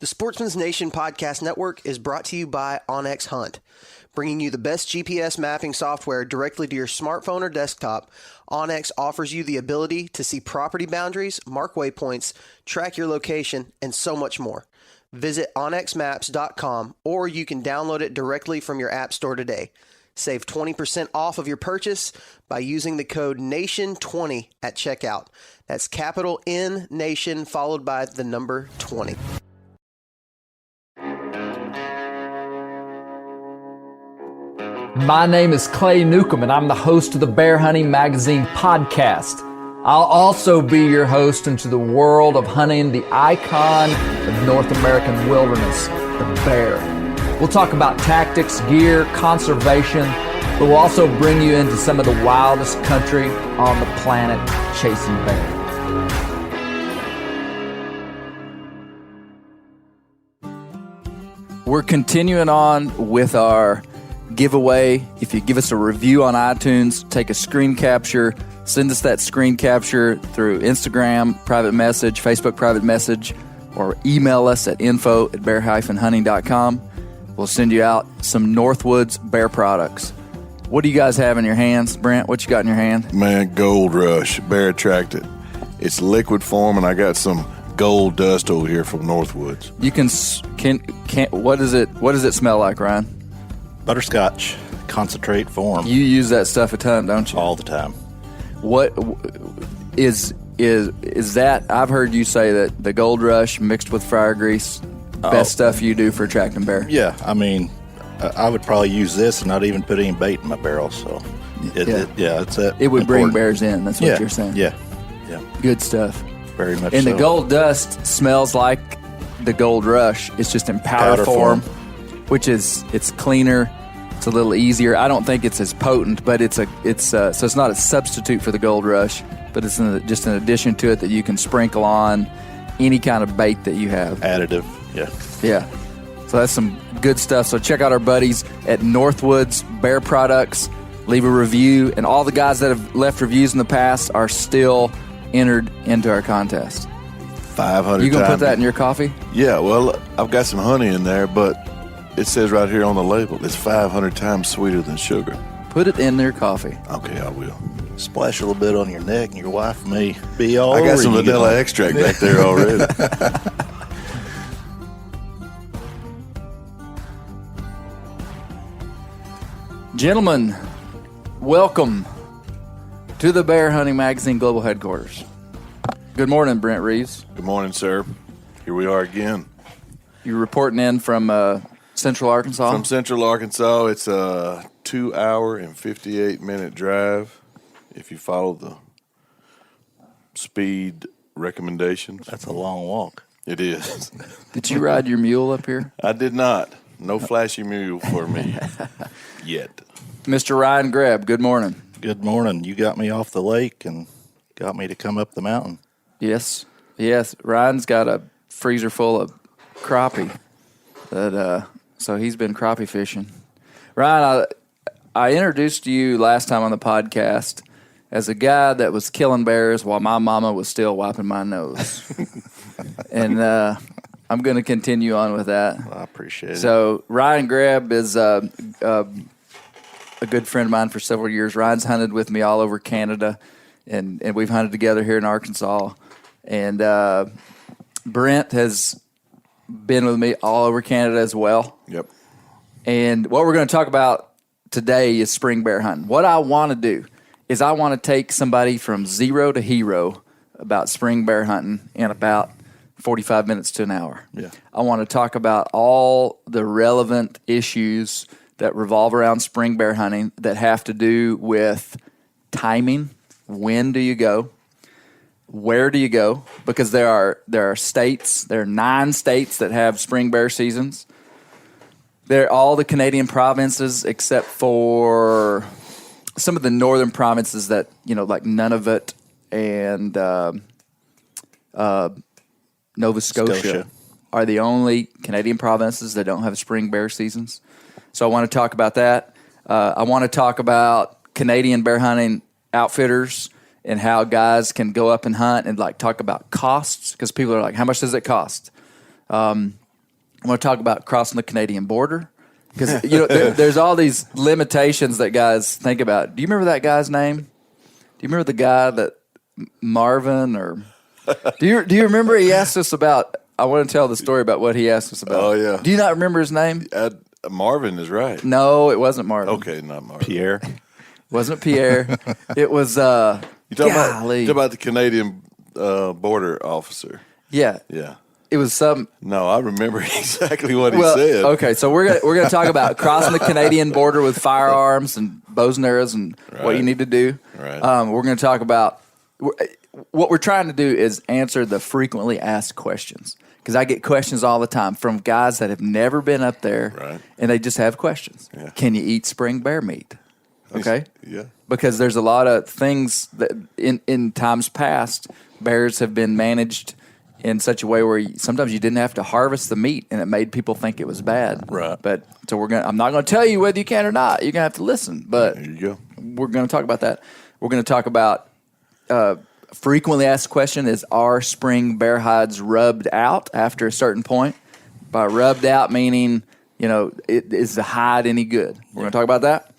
The Sportsman's Nation Podcast Network is brought to you by OnX Hunt. Bringing you the best GPS mapping software directly to your smartphone or desktop, OnX offers you the ability to see property boundaries, mark waypoints, track your location, and so much more. Visit onxmaps.com or you can download it directly from your app store today. Save 20% off of your purchase by using the code NATION20 at checkout. That's capital N Nation followed by the number 20. My name is Clay Newcomb, and I'm the host of the Bear Hunting Magazine podcast. I'll also be your host into the world of hunting the icon of North American wilderness, the bear. We'll talk about tactics, gear, conservation, but we'll also bring you into some of the wildest country on the planet chasing bear. We're continuing on with our giveaway. If you give us a review on iTunes, take a screen capture, send us that screen capture through Instagram private message, Facebook private message, or email us at info@bear-hunting.com. We'll send you out some Northwoods bear products. What do you guys have in your hands? Brent, what you got in your hand? Man, Gold Rush, Bear Attracted. It's liquid form, and I got some gold dust over here from Northwoods. You can what does it smell like, Ryan? Butterscotch concentrate form. You use that stuff a ton, don't you? All the time. What is that? I've heard you say that the Gold Rush mixed with fryer grease, best stuff you do for attracting bear. Yeah, I mean, I would probably use this and not even put any bait in my barrel. So, it's it would bring bears in. That's what you're saying. Yeah. Good stuff. Very much. And so. the Gold Dust smells like the Gold Rush. It's just in powder form. Which is, it's cleaner, it's a little easier. I don't think it's as potent, but so it's not a substitute for the Gold Rush, but it's just an addition to it that you can sprinkle on any kind of bait that you have. Additive, yeah. Yeah. So that's some good stuff. So check out our buddies at Northwoods Bear Products. Leave a review, and all the guys that have left reviews in the past are still entered into our contest. 500 You gonna put that in your coffee? Yeah, well, I've got some honey in there, but it says right here on the label, it's 500 times sweeter than sugar. Put it in their coffee. Okay, I will. Splash a little bit on your neck, and your wife may be all over. I got some vanilla extract back there already. Gentlemen, welcome to the Bear Hunting Magazine Global Headquarters. Good morning, Brent Reaves. Good morning, sir. Here we are again. You're reporting in from Central Arkansas? From Central Arkansas. It's a 2-hour and 58-minute drive if you follow the speed recommendations. That's a long walk. It is. Did you ride your mule up here? I did not. No flashy mule for me yet. Mr. Ryan Greb, good morning. Good morning. You got me off the lake and got me to come up the mountain. Yes. Ryan's got a freezer full of crappie. So he's been crappie fishing. Ryan, I introduced you last time on the podcast as a guy that was killing bears while my mama was still wiping my nose. And I'm going to continue on with that. Well, I appreciate it. So Ryan Greb is a good friend of mine for several years. Ryan's hunted with me all over Canada, and we've hunted together here in Arkansas. And Brent has been with me all over Canada as well. Yep. And what we're going to talk about today is spring bear hunting. What I want to do is I want to take somebody from zero to hero about spring bear hunting in about 45 minutes to an hour. Yeah. I want to talk about all the relevant issues that revolve around spring bear hunting that have to do with timing. When do you go? Where do you go? Because there are states, there are 9 states that have spring bear seasons. They're all the Canadian provinces except for some of the northern provinces that, like Nunavut and Nova Scotia are the only Canadian provinces that don't have spring bear seasons. So I want to talk about that. I want to talk about Canadian bear hunting outfitters and how guys can go up and hunt and talk about costs, because people are like, how much does it cost? I'm going to talk about crossing the Canadian border. Because there's all these limitations that guys think about. Do you remember that guy's name? Do you remember the guy that Marvin or do you remember he asked us about? I want to tell the story about what he asked us about. Oh yeah. Do you not remember his name? Marvin is right. No, it wasn't Marvin. Okay, not Marvin. Pierre. Wasn't Pierre. It was You talking about the Canadian border officer? Yeah. Yeah. It was some. No, I remember exactly what he said. Okay, so we're gonna talk about crossing the Canadian border with firearms and bows and arrows and what you need to do. Right. We're going to talk about what we're trying to do is answer the frequently asked questions, because I get questions all the time from guys that have never been up there, right, and they just have questions. Yeah. Can you eat spring bear meat? Okay. Yeah. Because there's a lot of things that in times past, bears have been managed in such a way where sometimes you didn't have to harvest the meat, and it made people think it was bad. Right. But so I'm not going to tell you whether you can or not. You're going to have to listen. But there you go. We're going to talk about that. We're going to talk about frequently asked question is, are spring bear hides rubbed out after a certain point? By rubbed out meaning, is the hide any good? We're going to talk about that.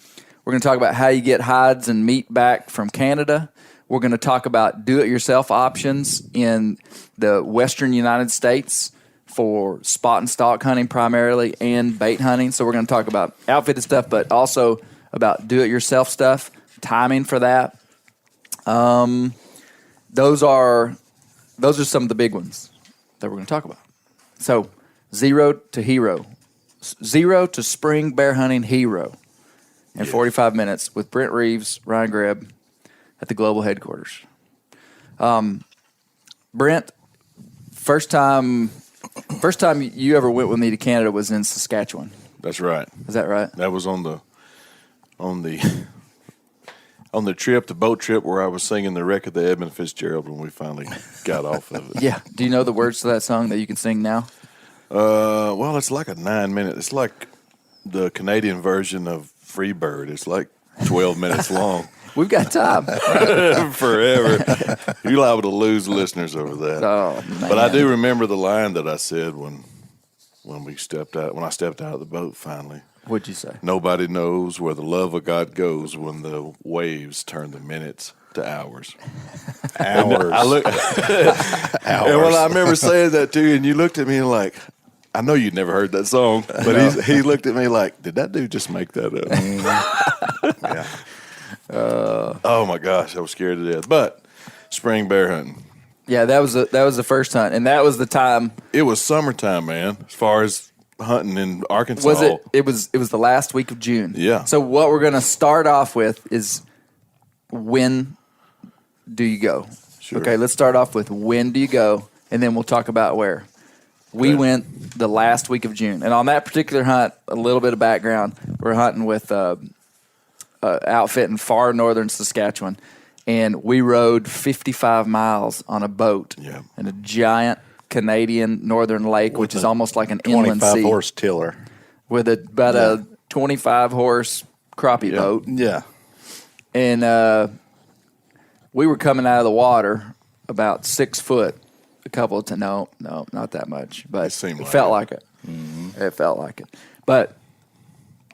We're going to talk about how you get hides and meat back from Canada. We're going to talk about do-it-yourself options in the western United States for spot and stalk hunting primarily and bait hunting. So we're going to talk about outfitted stuff, but also about do-it-yourself stuff, timing for that. Those are some of the big ones that we're going to talk about. So zero to hero. Zero to spring bear hunting hero in 45 minutes with Brent Reaves, Ryan Greb, at the global headquarters. Brent, first time you ever went with me to Canada was in Saskatchewan. That's right. Is that right? That was on the trip, the boat trip, where I was singing the wreck of the Edmund Fitzgerald when we finally got off of it. Yeah. Do you know the words to that song that you can sing now? Well, it's like a 9-minute. It's like the Canadian version of Freebird. It's like 12 minutes long. We've got time. Forever. You're liable to lose listeners over that. Oh, man. But I do remember the line that I said when I stepped out of the boat finally. What'd you say? Nobody knows where the love of God goes when the waves turn the minutes to hours. Hours. Hours. And when I remember saying that to you, and you looked at me like, I know you'd never heard that song, but he looked at me like, did that dude just make that up? Yeah. Oh my gosh, I was scared to death. But spring bear hunting. Yeah, that was the first hunt, and that was the time. It was summertime, man. As far as hunting in Arkansas, Was it? It was the last week of June. Yeah. So what we're going to start off with is, when do you go? Sure. Okay, let's start off with when do you go, and then we'll talk about where. We went the last week of June, and on that particular hunt, a little bit of background. We're hunting with outfit in far northern Saskatchewan, and we rode 55 miles on a boat in a giant Canadian northern lake, which is almost like an inland sea. 25-horse tiller. With about a 25-horse crappie boat. Yeah. And we were coming out of the water about 6 foot. A couple of no, not that much, but it felt like it. Mm-hmm. It felt like it. But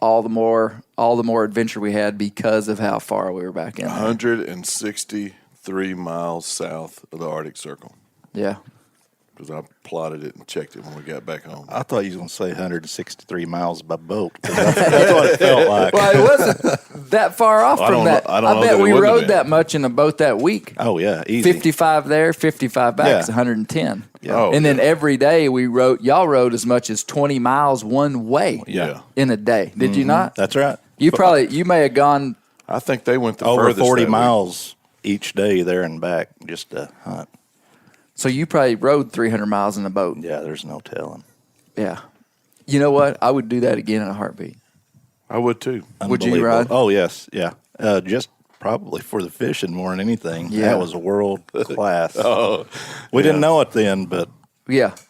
all the more adventure we had because of how far we were back in there. 163 miles south of the Arctic Circle. Yeah. Because I plotted it and checked it when we got back home. I thought you were going to say 163 miles by boat. That's what it felt like. Well, it wasn't that far off from that. I bet we rode that much in a boat that week. Oh, yeah, easy. 55 there, 55 back is 110. Yeah. Oh, and then every day y'all rode as much as 20 miles one way in a day. Did you not? That's right. You may have gone. I think they went the over furthest 40 that miles each day there and back just to hunt. So you probably rode 300 miles in a boat. Yeah, there's no telling. Yeah. You know what? I would do that again in a heartbeat. I would too. Would you, Rod? Oh, yes. Yeah. Just probably for the fishing more than anything. Yeah. That was world class. Oh, we didn't know it then, but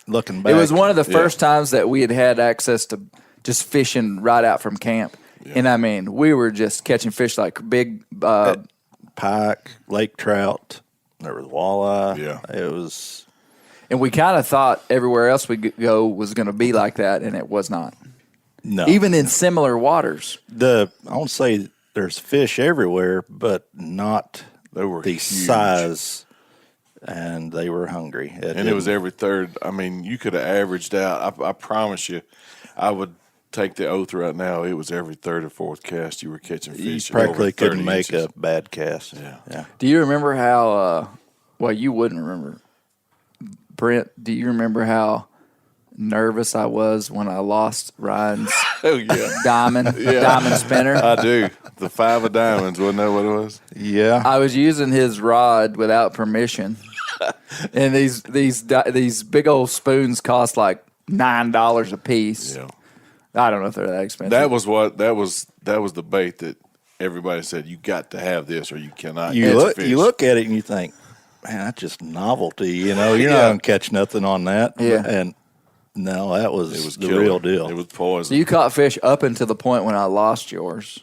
looking back. It was one of the first times that we had access to just fishing right out from camp. Yeah. And I mean, we were just catching fish like big pike, lake trout. There was walleye. Yeah. It was. And we kind of thought everywhere else we go was going to be like that, and it was not. No. Even in similar waters. I won't say there's fish everywhere, but not They were the huge. size, and they were hungry. And it was every third. I mean, you could have averaged out. I promise you, I would take the oath right now. It was every third or fourth cast you were catching You fish. practically over 30 couldn't make inches. a bad cast. Yeah. Do you remember how, well, you wouldn't remember. Brent, do you remember how nervous I was when I lost Ryan's diamond spinner? I do. The 5 of diamonds, wasn't that what it was? Yeah. I was using his rod without permission, and these big old spoons cost like $9 a piece. Yeah. I don't know if they're that expensive. That was the bait that everybody said, you got to have this or you cannot You catch a fish. you look at it and you think, man, that's just novelty. You're not going to catch nothing on that. Yeah. And no, It was the killer. real deal. It was poison. So you caught fish up until the point when I lost yours.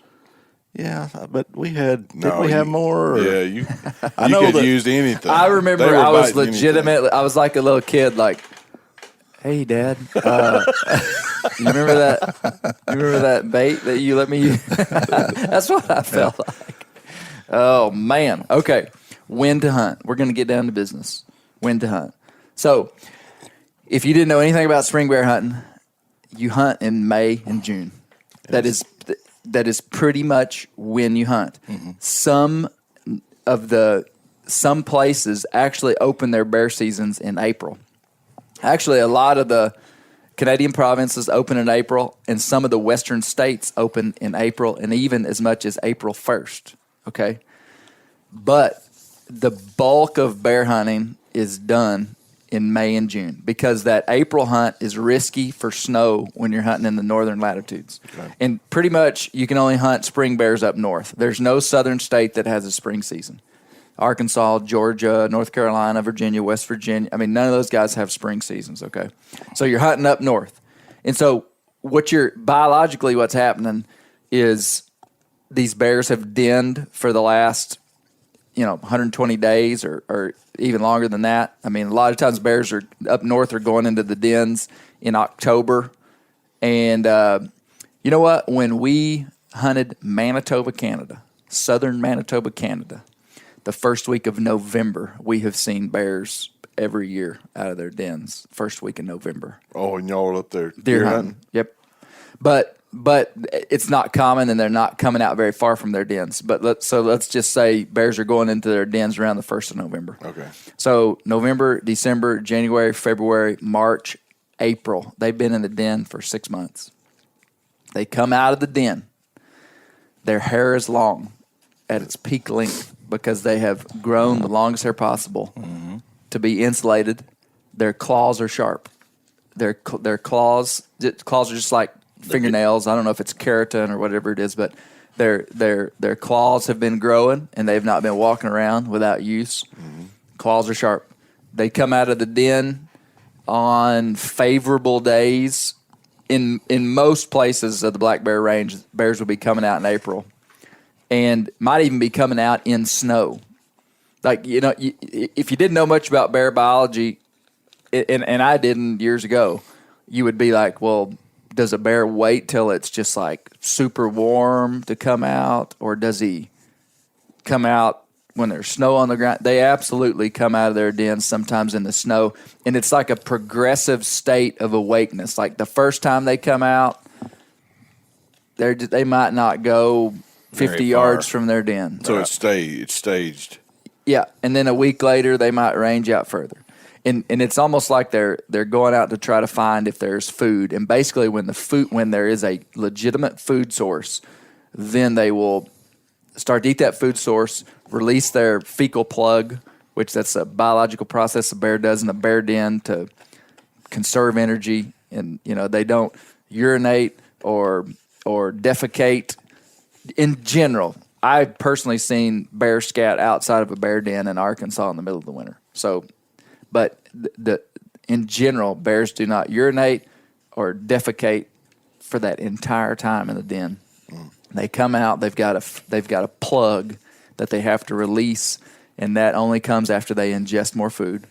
Yeah, but we had. No, did we have more? Or? Yeah, you know could that- use anything. I remember They were I was biting anything. legitimately, I was like a little kid, like, hey, Dad, you remember that? You remember that bait that you let me use? That's what I felt like. Oh, man. Okay. When to hunt. We're going to get down to business. When to hunt. So, if you didn't know anything about spring bear hunting, you hunt in May and June. Yes. That is pretty much when you hunt. Mm-hmm. Some places actually open their bear seasons in April. Actually, a lot of the Canadian provinces open in April, and some of the western states open in April, and even as much as April 1st. Okay? But the bulk of bear hunting is done in May and June because that April hunt is risky for snow when you're hunting in the northern latitudes. Okay. And pretty much you can only hunt spring bears up north. There's no southern state that has a spring season. Arkansas, Georgia, North Carolina, Virginia, West Virginia. I mean, none of those guys have spring seasons, okay? So you're hunting up north. And so biologically what's happening is these bears have denned for the last 120 days or even longer than that. I mean, a lot of times bears are up north are going into the dens in October. And you know what? When we hunted Manitoba, Canada, southern Manitoba, Canada, the first week of November, we have seen bears every year out of their dens, first week in November. Oh, and y'all up there Deer hunting. Yep. But it's not common, and they're not coming out very far from their dens. But let's just say bears are going into their dens around the 1st of November. Okay. So November, December, January, February, March, April. They've been in the den for 6 months. They come out of the den. Their hair is long at its peak length because they have grown the longest hair possible to be insulated. Their claws are sharp. Their claws are just like fingernails. I don't know if it's keratin or whatever it is, but their claws have been growing and they've not been walking around without use. Mm-hmm. Claws are sharp. They come out of the den on favorable days. In most places of the black bear range, bears will be coming out in April and might even be coming out in snow. Like, if you didn't know much about bear biology, and I didn't years ago, you would be like, well, does a bear wait till it's just like super warm to come out, or does he come out when there's snow on the ground? They absolutely come out of their dens sometimes in the snow, and it's like a progressive state of awakeness. Like the first time they come out, they might not go 50 yards from their den. So it's staged. Yeah, and then a week later they might range out further. And it's almost like they're going out to try to find if there's food. And basically when there is a legitimate food source, then they will start to eat that food source, release their fecal plug, which that's a biological process a bear does in a bear den to conserve energy. And they don't urinate or defecate. In general, I've personally seen bear scat outside of a bear den in Arkansas in the middle of the winter. So, but in general, bears do not urinate or defecate for that entire time in the den. They come out. They've got a plug that they have to release, and that only comes after they ingest more food.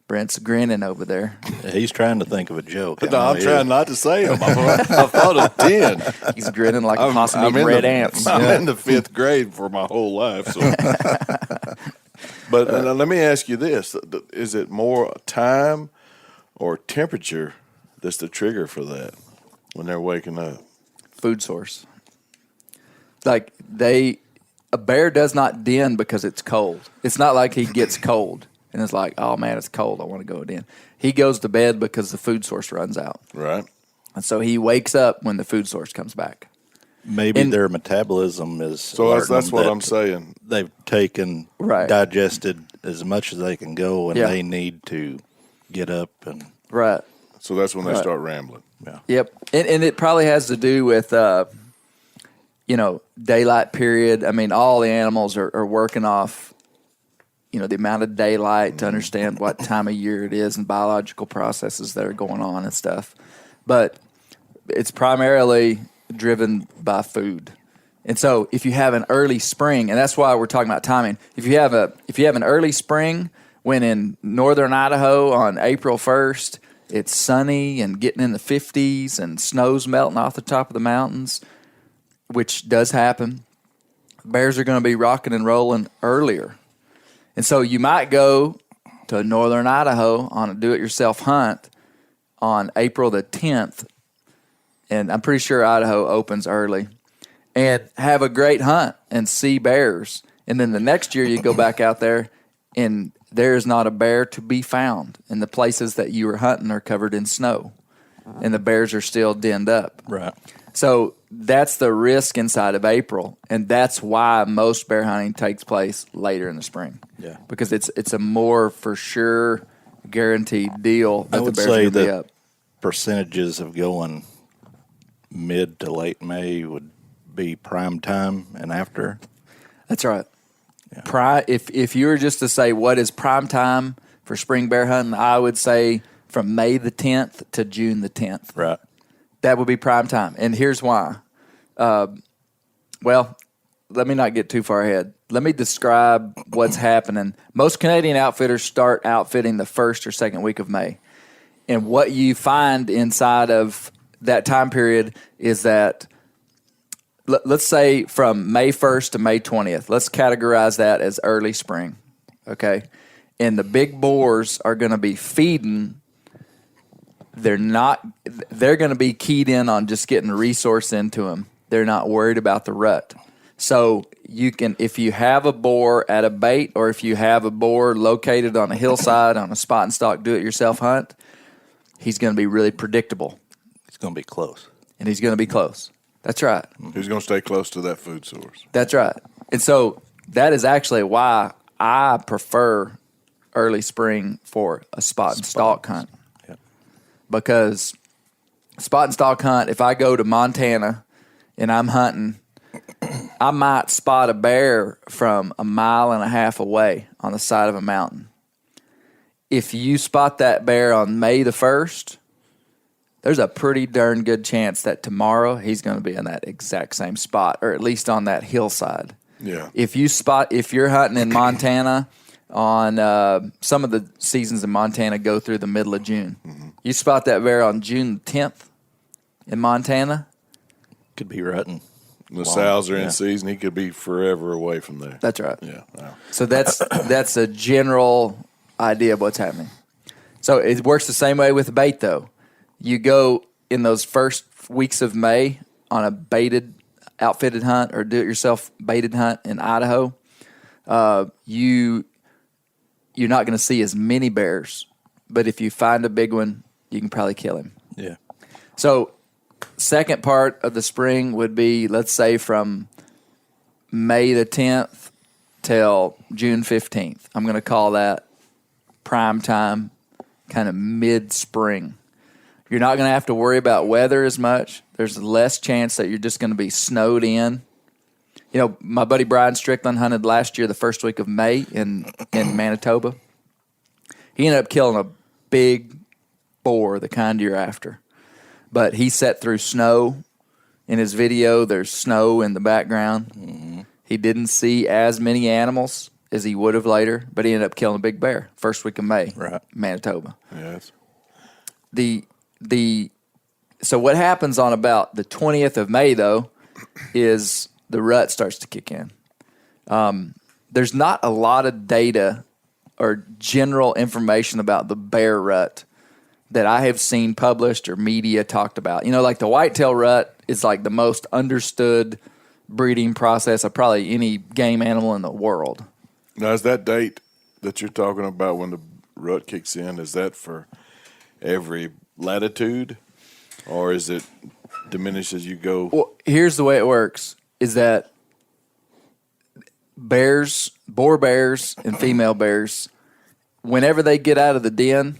Brent's grinning over there. He's trying to think of a joke. No, I'm trying not to say them. I thought of 10. He's grinning like a possum eating red ants. I'm in the 5th grade for my whole life. So. But let me ask you this. Is it more time or temperature that's the trigger for that when they're waking up? Food source. Like a bear does not den because it's cold. It's not like he gets cold and it's like, oh man, it's cold, I want to go den. He goes to bed because the food source runs out. Right. And so he wakes up when the food source comes back. Maybe their metabolism is. So that's what I'm saying. They've taken, digested as much as they can go, and they need to get up and. Right. So that's when they start rambling. Yeah. Yep. And it probably has to do with, daylight period. I mean, all the animals are working off, the amount of daylight to understand what time of year it is and biological processes that are going on and stuff. But it's primarily driven by food. And so if you have an early spring, and that's why we're talking about timing, if you have an early spring when in northern Idaho on April 1st, it's sunny and getting in the 50s and snow's melting off the top of the mountains, which does happen, bears are going to be rocking and rolling earlier. And so you might go to northern Idaho on a do-it-yourself hunt on April the 10th, and I'm pretty sure Idaho opens early, and have a great hunt and see bears. And then the next year you go back out there, and there is not a bear to be found. And the places that you were hunting are covered in snow, and the bears are still denned up. Right. So that's the risk inside of April, and that's why most bear hunting takes place later in the spring. Yeah. Because it's a more for sure guaranteed deal that the bears are going to be up. Percentages of going mid to late May would be prime time and after. That's right. Yeah. If you were just to say what is prime time for spring bear hunting, I would say from May the 10th to June the 10th. Right. That would be prime time. And here's why. Well, let me not get too far ahead. Let me describe what's happening. Most Canadian outfitters start outfitting the first or second week of May. And what you find inside of that time period is that, let's say from May 1st to May 20th, let's categorize that as early spring, okay? And the big boars are going to be feeding. They're going to be keyed in on just getting resource into them. They're not worried about the rut. So you can, if you have a boar at a bait, or if you have a boar located on a hillside on a spot and stock do-it-yourself hunt, he's going to be really predictable. He's going to be close. And he's going to be close. That's right. He's going to stay close to that food source. That's right. And so that is actually why I prefer early spring for a spot and stalk hunt. Yep. Because spot and stalk hunt, if I go to Montana and I'm hunting, I might spot a bear from 1.5 miles away on the side of a mountain. If you spot that bear on May the 1st, there's a pretty darn good chance that tomorrow he's going to be in that exact same spot, or at least on that hillside. Yeah. If you're hunting in Montana on some of the seasons in Montana go through the middle of June. Mm-hmm. You spot that bear on June 10th in Montana. Could be rutting. The sows are in season. He could be forever away from there. That's right. Yeah. Wow. So that's a general idea of what's happening. So it works the same way with bait, though. You go in those first weeks of May on a baited, outfitted hunt or do-it-yourself baited hunt in Idaho. You're not going to see as many bears, but if you find a big one, you can probably kill him. Yeah. So second part of the spring would be, let's say, from May the 10th till June 15th. I'm going to call that prime time, kind of mid-spring. You're not going to have to worry about weather as much. There's less chance that you're just going to be snowed in. You know, my buddy Brian Strickland hunted last year the first week of May in Manitoba. He ended up killing a big boar, the kind you're after. But he sat through snow. In his video, there's snow in the background. Mm-hmm. He didn't see as many animals as he would have later, but he ended up killing a big bear first week of May, Right. Manitoba. Yes. So what happens on about the 20th of May, though, is the rut starts to kick in. There's not a lot of data or general information about the bear rut that I have seen published or media talked about. You know, like the whitetail rut is like the most understood breeding process of probably any game animal in the world. Now, is that date that you're talking about when the rut kicks in, is that for every latitude, or is it diminished as you go? Well, here's the way it works, is that boar bears and female bears, whenever they get out of the den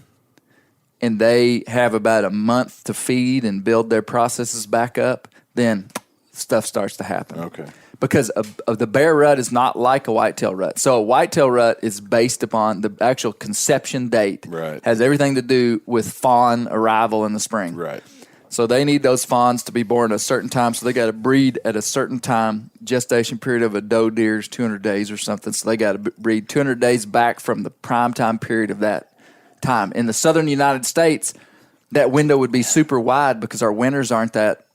and they have about a month to feed and build their processes back up, then stuff starts to happen. Okay. Because of the bear rut is not like a whitetail rut. So a whitetail rut is based upon the actual conception date. Right. Has everything to do with fawn arrival in the spring. Right. So they need those fawns to be born at a certain time. So they got to breed at a certain time. Gestation period of a doe deer is 200 days or something. So they got to breed 200 days back from the prime time period of that time. In the southern United States, that window would be super wide because our winters aren't that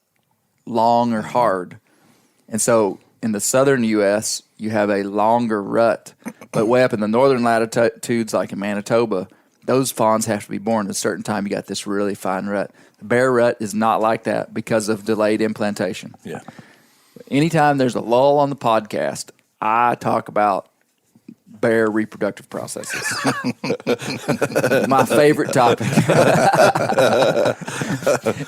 long or hard. And so in the southern U.S., you have a longer rut. But way up in the northern latitudes, like in Manitoba, those fawns have to be born at a certain time. You got this really fine rut. The bear rut is not like that because of delayed implantation. Yeah. Anytime there's a lull on the podcast, I talk about bear reproductive processes. My favorite topic.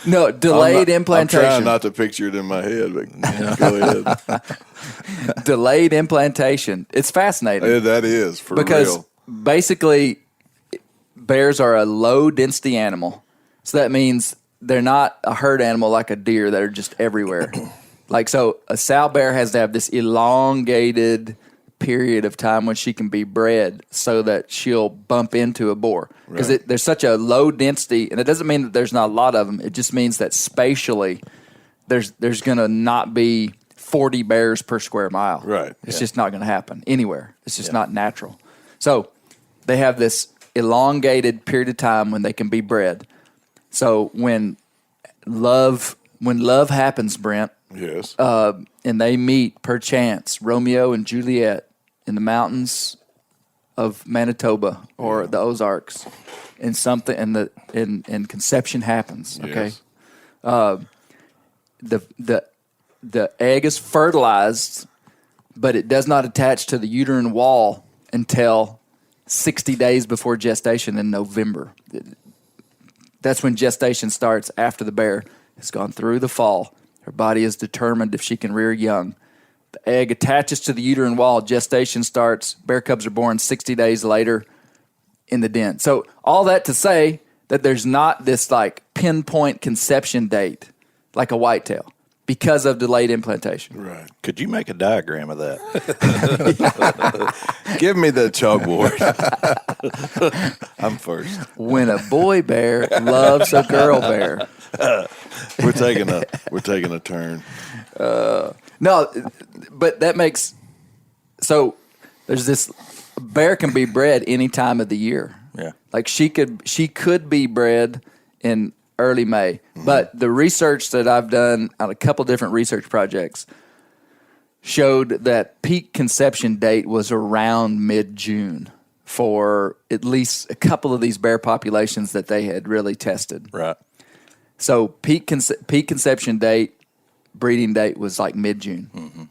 No, delayed implantation. I'm trying not to picture it in my head, but go ahead. Delayed implantation. It's fascinating. Yeah, that is, for because real. basically bears are a low density animal. So that means they're not a herd animal like a deer that are just everywhere. Like, so a sow bear has to have this elongated period of time when she can be bred so that she'll bump into a boar. Because Right. there's such a low density, and it doesn't mean that there's not a lot of them. It just means that spatially there's going to not be 40 bears per square mile. Right. It's just not going to happen anywhere. It's just not natural. So they have this elongated period of time when they can be bred. So when love happens, Brent, Yes. and they meet perchance Romeo and Juliet in the mountains of Manitoba or the Ozarks, and something and conception happens. Okay, Yes. the egg is fertilized, but it does not attach to the uterine wall until 60 days before gestation in November. That's when gestation starts after the bear has gone through the fall. Her body is determined if she can rear young. The egg attaches to the uterine wall. Gestation starts. Bear cubs are born 60 days later in the den. So all that to say that there's not this like pinpoint conception date like a whitetail because of delayed implantation. Right. Could you make a diagram of that? Give me the chalkboard. I'm first. When a boy bear loves a girl bear. We're taking a turn. No, but that makes so there's this bear can be bred any time of the year. Yeah. Like she could be bred in early May. But the research that I've done on a couple different research projects showed that peak conception date was around mid-June for at least a couple of these bear populations that they had really tested. Right. So peak conception date, breeding date was like mid-June. Mm-hmm.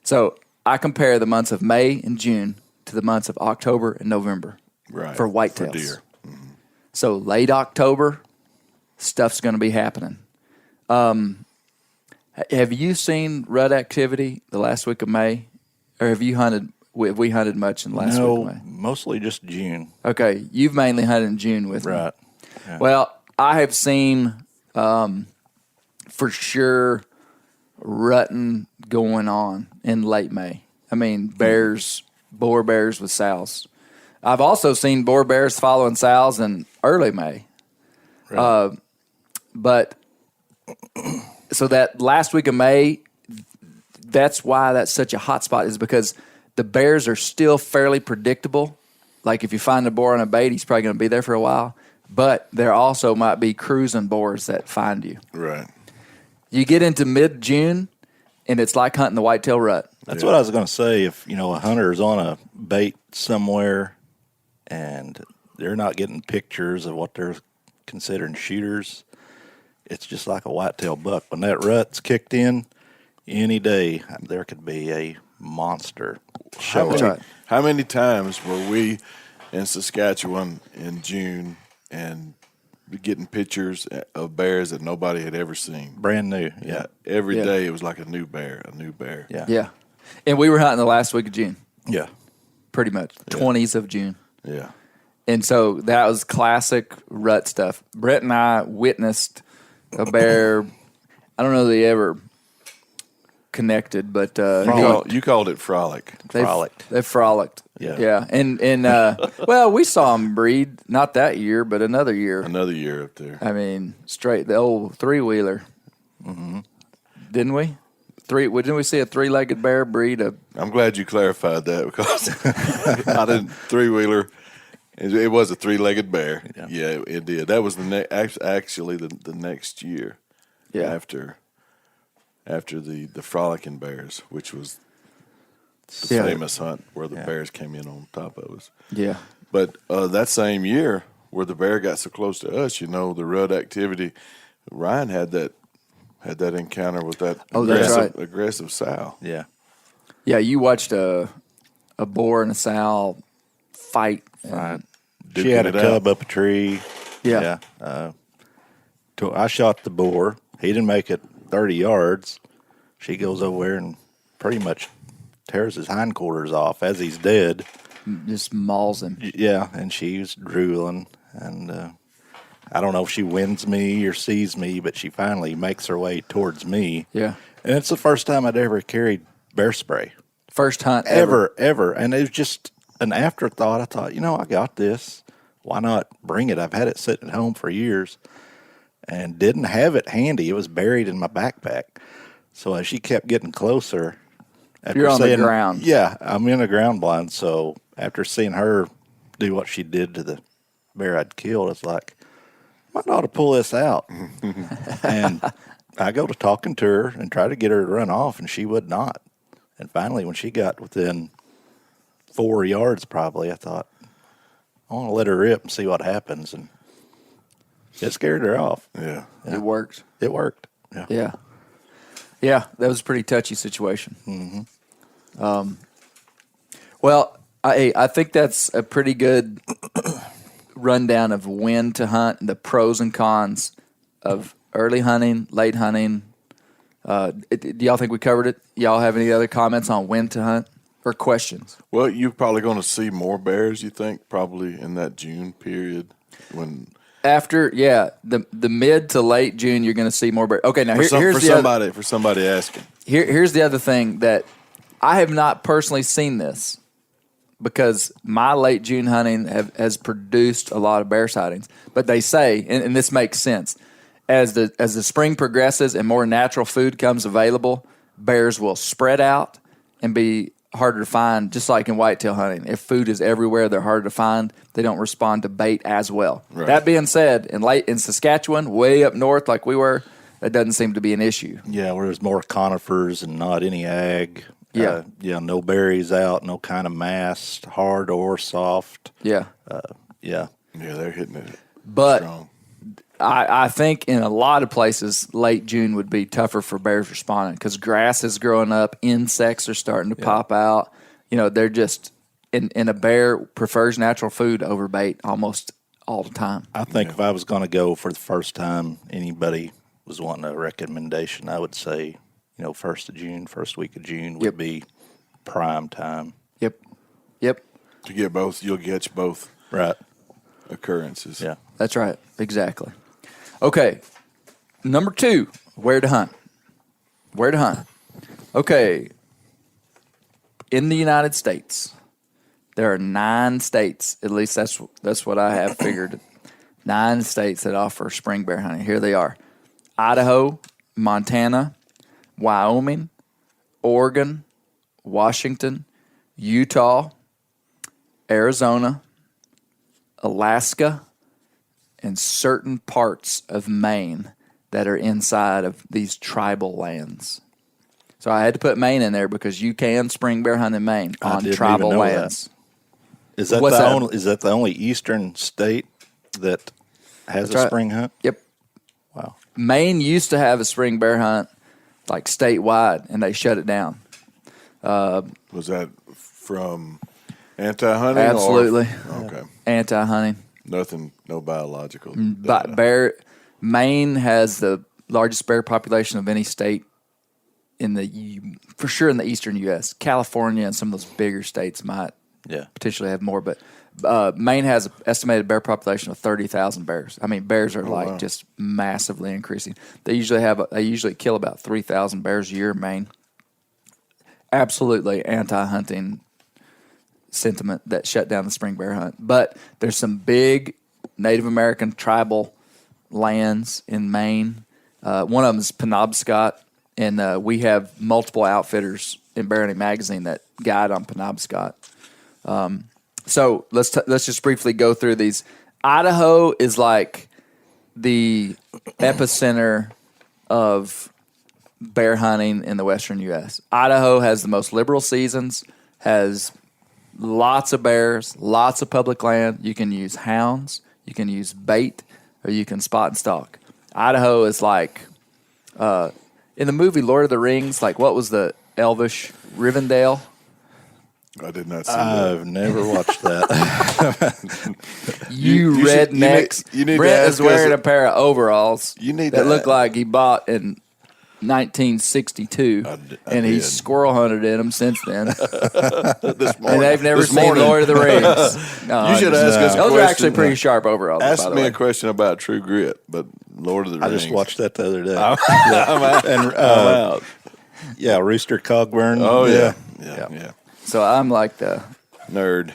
So I compare the months of May and June to the months of October and November for whitetails. For deer. Mm-hmm. So late October, stuff's going to be happening. Have you seen rut activity the last week of May? Or have we hunted much in the last week of May? Mostly just June. Okay, you've mainly hunted in June with me. Right. Yeah. Well, I have seen for sure rutting going on in late May. I mean, boar bears with sows. I've also seen boar bears following sows in early May. Right. But so that last week of May, that's why that's such a hot spot, is because the bears are still fairly predictable. Like if you find a boar on a bait, he's probably going to be there for a while. But there also might be cruising boars that find you. Right. You get into mid-June, and it's like hunting the whitetail rut. That's what I was going to say. If, a hunter's on a bait somewhere and they're not getting pictures of what they're considering shooters, it's just like a whitetail buck. When that rut's kicked in, any day there could be a monster show. How many times were we in Saskatchewan in June and getting pictures of bears that nobody had ever seen? Brand new. Yeah. Every day it was like a new bear. Yeah. Yeah. And we were hunting the last week of June. Yeah. Pretty much. 20s of June. Yeah. And so that was classic rut stuff. Brent and I witnessed a bear. I don't know that they ever connected, but You called it frolic. They frolicked. Yeah. Yeah. And well, we saw them breed, not that year, but another year. Another year up there. I mean, straight, the old three-wheeler. Mm-hmm. Didn't we? Didn't we see a three-legged bear breed? I'm glad you clarified that because I didn't three-wheeler. It was a three-legged bear. Yeah, it did. That was actually the next year. Yeah. After the frolicking bears, which was the famous hunt where the bears came in on top of us. Yeah. But that same year, where the bear got so close to us, the rut activity, Ryan had that encounter with that aggressive sow. Yeah. Yeah, you watched a boar and a sow fight. She had a cub up a tree. Yeah. I shot the boar. He didn't make it 30 yards. She goes over there and pretty much tears his hindquarters off as he's dead. Just mauls him. Yeah, and she's drooling. And I don't know if she wins me or sees me, but she finally makes her way towards me. Yeah. And it's the first time I'd ever carried bear spray. First hunt Ever. And it was just an afterthought. I thought, I got this. Why not bring it? I've had it sitting at home for years and didn't have it handy. It was buried in my backpack. So as she kept getting closer, You're on the ground. Yeah, I'm in a ground blind. So after seeing her do what she did to the bear I'd killed, it's like, I might ought to pull this out. And I go to talking to her and try to get her to run off, and she would not. And finally, when she got within 4 yards probably, I thought, I want to let her rip and see what happens. And it scared her off. Yeah. It worked. It worked. Yeah. Yeah, that was a pretty touchy situation. Mm-hmm. Well, I think that's a pretty good rundown of when to hunt, the pros and cons of early hunting, late hunting. Do y'all think we covered it? Y'all have any other comments on when to hunt or questions? Well, you're probably going to see more bears, you think, probably in that June period when... After, the mid to late June, you're going to see more bears. Okay, now here's for somebody asking. Here's the other thing that I have not personally seen this because my late June hunting has produced a lot of bear sightings. But they say, and this makes sense, as the spring progresses and more natural food comes available, bears will spread out and be harder to find, just like in whitetail hunting. If food is everywhere, they're harder to find. They don't respond to bait as well. Right. That being said, in Saskatchewan, way up north like we were, that doesn't seem to be an issue. Yeah, where there's more conifers and not any ag. Yeah. No berries out, no kind of mast, hard or soft. Yeah. Yeah, they're hitting it But strong. I think in a lot of places, late June would be tougher for bears responding because grass is growing up, insects are starting to pop out. They're just, and a bear prefers natural food over bait almost all the time. I think if I was going to go for the first time, anybody was wanting a recommendation, I would say, 1st of June, first week of June would be prime time. Yep. To get both, you'll catch both occurrences. Yeah. That's right. Exactly. Okay. Number 2, where to hunt. Okay. In the United States, there are 9 states, at least that's what I have figured, 9 states that offer spring bear hunting. Here they are: Idaho, Montana, Wyoming, Oregon, Washington, Utah, Arizona, Alaska, and certain parts of Maine that are inside of these tribal lands. So I had to put Maine in there because you can spring bear hunt in Maine on tribal lands. Is that the only eastern state that has a spring hunt? Yep. Wow. Maine used to have a spring bear hunt like statewide, and they shut it down. Was that from anti-hunting? Absolutely. Okay. Anti-hunting. Nothing, no biological. But Maine has the largest bear population of any state for sure in the eastern U.S. California and some of those bigger states might potentially have more, but Maine has an estimated bear population of 30,000 bears. I mean, bears are just massively increasing. They usually kill about 3,000 bears a year in Maine. Absolutely anti-hunting sentiment that shut down the spring bear hunt. But there's some big Native American tribal lands in Maine. One of them is Penobscot, and we have multiple outfitters in Bear Hunting Magazine that guide on Penobscot. So let's just briefly go through these. Idaho is like the epicenter of bear hunting in the western U.S. Idaho has the most liberal seasons, has lots of bears, lots of public land. You can use hounds, you can use bait, or you can spot and stalk. Idaho is like, in the movie Lord of the Rings, like what was the Elvish Rivendell? I did not see that. I've never watched that. you rednecks. You need Brent to is wearing a pair of overalls that look like he bought in 1962, and he's squirrel hunted in them since then. This morning. And they've never seen Lord of the Rings. No, you should ask us a question. Those are actually pretty sharp overalls. Ask me a question about True Grit, but Lord of the Rings. I just watched that the other day. I'm out. And, I'm out. Yeah, Rooster Cogburn. Oh, yeah. So I'm like the nerd.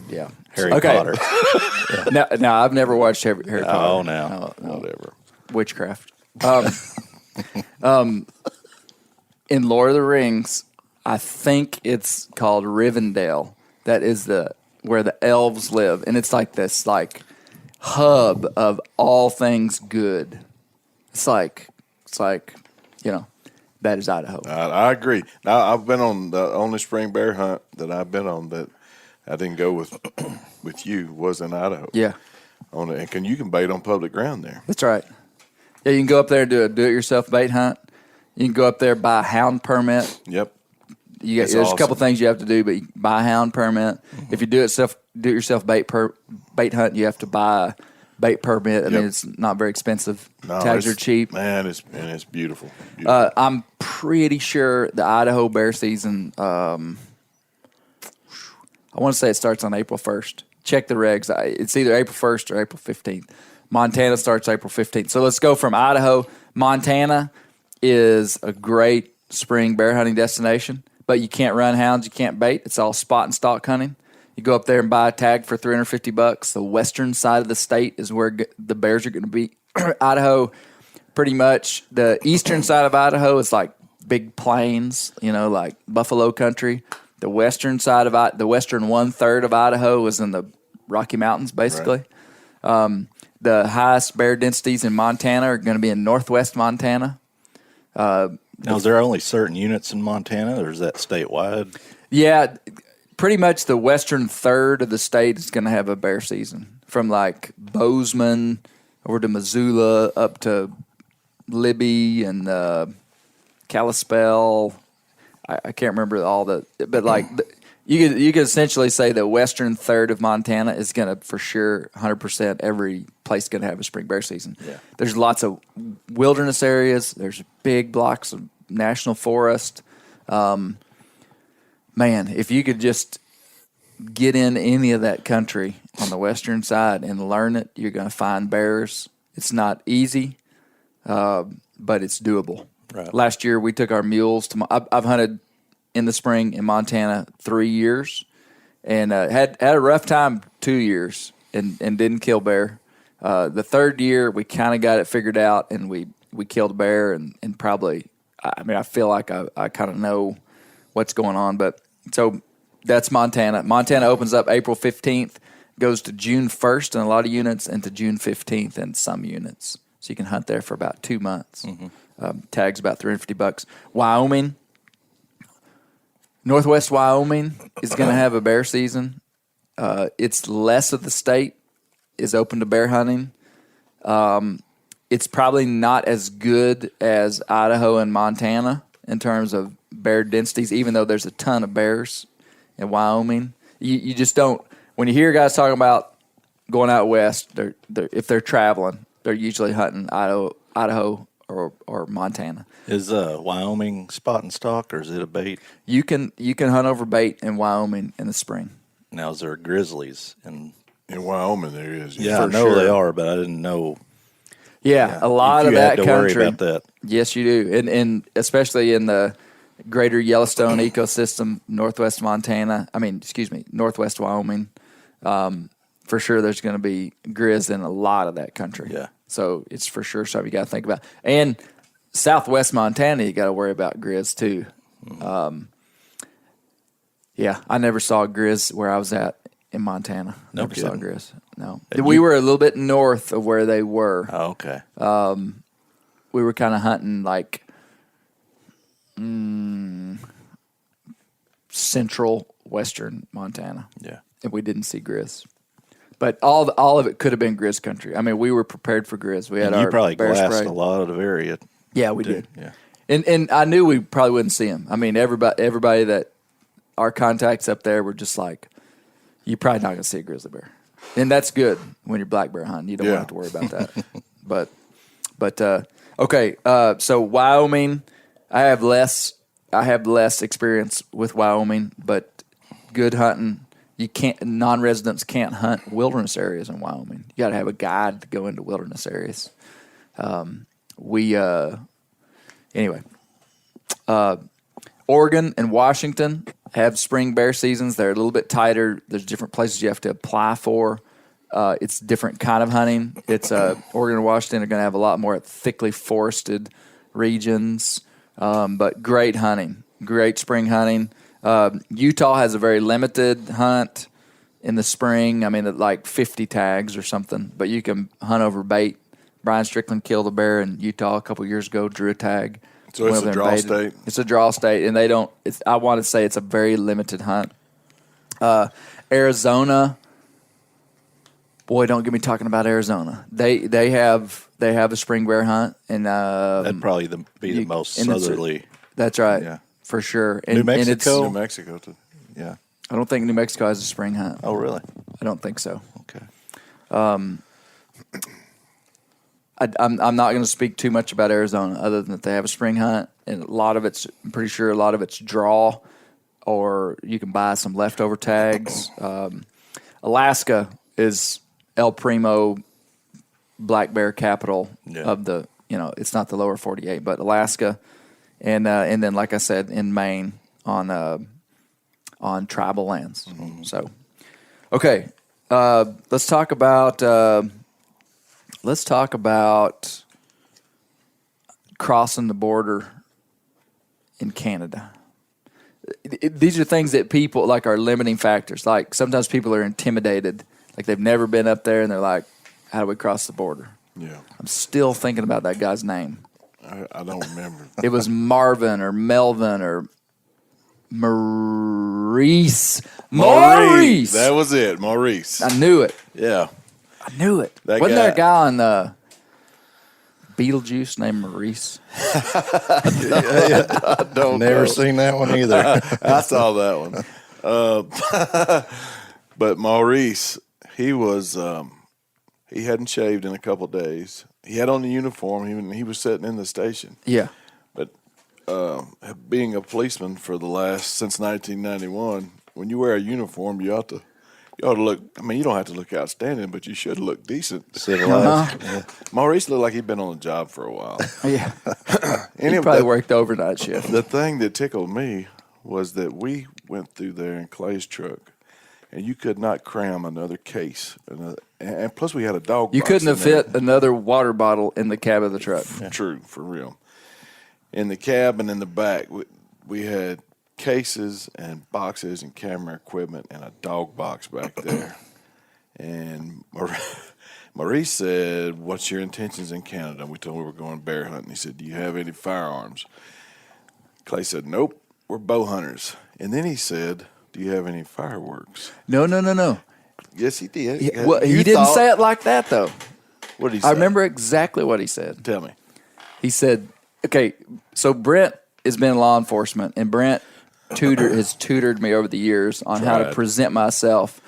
Yeah. Harry Potter. No, I've never watched Harry Potter. Oh, no. Whatever. Witchcraft. In Lord of the Rings, I think it's called Rivendell. That is where the elves live, and it's like this hub of all things good. It's like that is Idaho. I agree. Now I've been on the only spring bear hunt that I've been on that I didn't go with you was in Idaho. Yeah, and you can bait on public ground there. that's right. Yeah, you can go up there and do a do-it-yourself bait hunt. You can go up there, buy a hound permit. Yep. There's a couple things you have to do, but you buy a hound permit. Mm-hmm. If you do-it-yourself bait hunt, you have to buy a bait permit. I mean, it's not very expensive. Tags are cheap. Man, it's beautiful. I'm pretty sure the Idaho bear season, I want to say it starts on April 1st. Check the regs. It's either April 1st or April 15th. Montana starts April 15th. So let's go from Idaho. Montana is a great spring bear hunting destination, but you can't run hounds, you can't bait. It's all spot and stalk hunting. You go up there and buy a tag for $350. The western side of the state is where the bears are going to be. Idaho, pretty much. The eastern side of Idaho is like big plains, like buffalo country. The western side of the western 1/3 of Idaho is in the Rocky Mountains, basically. Right. The highest bear densities in Montana are going to be in northwest Montana. Now, is there only certain units in Montana, or is that statewide? Yeah, pretty much the western third of the state is going to have a bear season, from like Bozeman over to Missoula up to Libby and Kalispell. I can't remember all the, but like you could essentially say the western third of Montana is going to, for sure, 100% every place going to have a spring bear season. Yeah. There's lots of wilderness areas. There's big blocks of national forest. Man, if you could just get in any of that country on the western side and learn it, you're going to find bears. It's not easy, but it's doable. Right. Last year, we took our mules to. I've hunted in the spring in Montana 3 years, and had a rough time 2 years, and didn't kill bear. The third year, we kind of got it figured out, and we killed a bear, and probably, I feel like I kind of know what's going on. But so that's Montana. Montana opens up April 15th, goes to June 1st in a lot of units, and to June 15th in some units. So you can hunt there for about 2 months. Tags about $350. Wyoming, Northwest Wyoming is going to have a bear season. It's less of the state is open to bear hunting. It's probably not as good as Idaho and Montana in terms of bear densities, even though there's a ton of bears in Wyoming. You just don't. When you hear guys talking about going out west, if they're traveling, they're usually hunting Idaho or Montana. Is Wyoming spot and stock, or is it a bait? You can hunt over bait in Wyoming in the spring. Now, is there grizzlies in Wyoming? There is. Yeah, I know they are, but I didn't know. Yeah, a lot of that country. Worry about that. Yes, you do, and especially in the greater Yellowstone ecosystem, northwest Wyoming. For sure, there's going to be grizz in a lot of that country. Yeah. So it's for sure something you got to think about. And southwest Montana, you got to worry about grizz too. Yeah, I never saw grizz where I was at in Montana. Never saw grizz. No, we were a little bit north of where they were. Oh, okay. We were kind of hunting like central western Montana. Yeah, and we didn't see grizz. But all of it could have been grizz country. I mean, we were prepared for grizz. We had you probably bear glassed spray. a lot of the area. Yeah, we did. Yeah, and I knew we probably wouldn't see them. I mean, everybody that our contacts up there were just like, you're probably not going to see a grizzly bear, and that's good when you're black bear hunting. You don't have to worry about that. but okay. So Wyoming, I have less experience with Wyoming, but good hunting. Non-residents can't hunt wilderness areas in Wyoming. You got to have a guide to go into wilderness areas. Oregon and Washington have spring bear seasons. They're a little bit tighter. There's different places you have to apply for. It's different kind of hunting. Oregon and Washington are going to have a lot more thickly forested regions, but great hunting, great spring hunting. Utah has a very limited hunt in the spring. I mean, like 50 tags or something, but you can hunt over bait. Brian Strickland killed a bear in Utah a couple years ago, drew a tag. So it's a draw state? It's a draw state, and I want to say it's a very limited hunt. Arizona, boy, don't get me talking about Arizona. They have a spring bear hunt, and that'd probably be the most southerly. That's right. Yeah. For sure. New Mexico? New Mexico, too. Yeah. I don't think New Mexico has a spring hunt. Oh, really? I don't think so. Okay. I'm not going to speak too much about Arizona other than that they have a spring hunt, and I'm pretty sure a lot of it's draw, or you can buy some leftover tags. Alaska is El Primo black bear capital of the, it's not the lower 48, but Alaska. And then, like I said, in Maine on tribal lands. Mm-hmm. So, okay, let's talk about crossing the border in Canada. These are things that people are limiting factors. Like sometimes people are intimidated, like they've never been up there, and they're like, "How do we cross the border?" Yeah, I'm still thinking about that guy's name. I don't remember. It was Marvin or Melvin or Maurice. Maurice! That was it, Maurice. I knew it. Yeah. I knew it. Wasn't there a guy on Beetlejuice named Maurice? I don't Never seen that one either. I saw that one. But Maurice, he was he hadn't shaved in a couple of days. He had on the uniform. He was sitting in the station. Yeah. But being a policeman since 1991, when you wear a uniform, you ought to look. I mean, you don't have to look outstanding, but you should look decent. Civilized. Yeah. Maurice looked like he'd been on the job for a while. Yeah. He probably worked overnight shift. The thing that tickled me was that we went through there in Clay's truck, and you could not cram another case. And plus, we had a dog. You couldn't have fit another water bottle in the cab of the truck. True, for real. In the cab and in the back, we had cases and boxes and camera equipment and a dog box back there. And Maurice said, "What's your intentions in Canada?" We told him we were going bear hunting. He said, "Do you have any firearms?" Clay said, "Nope, we're bow hunters." And then he said, "Do you have any fireworks?" No. Yes, he did. He didn't say it like that, though. What did he say? I remember exactly what he said. Tell me. He said, okay, so Brent has been in law enforcement, and Brent has tutored me over the years on how to present myself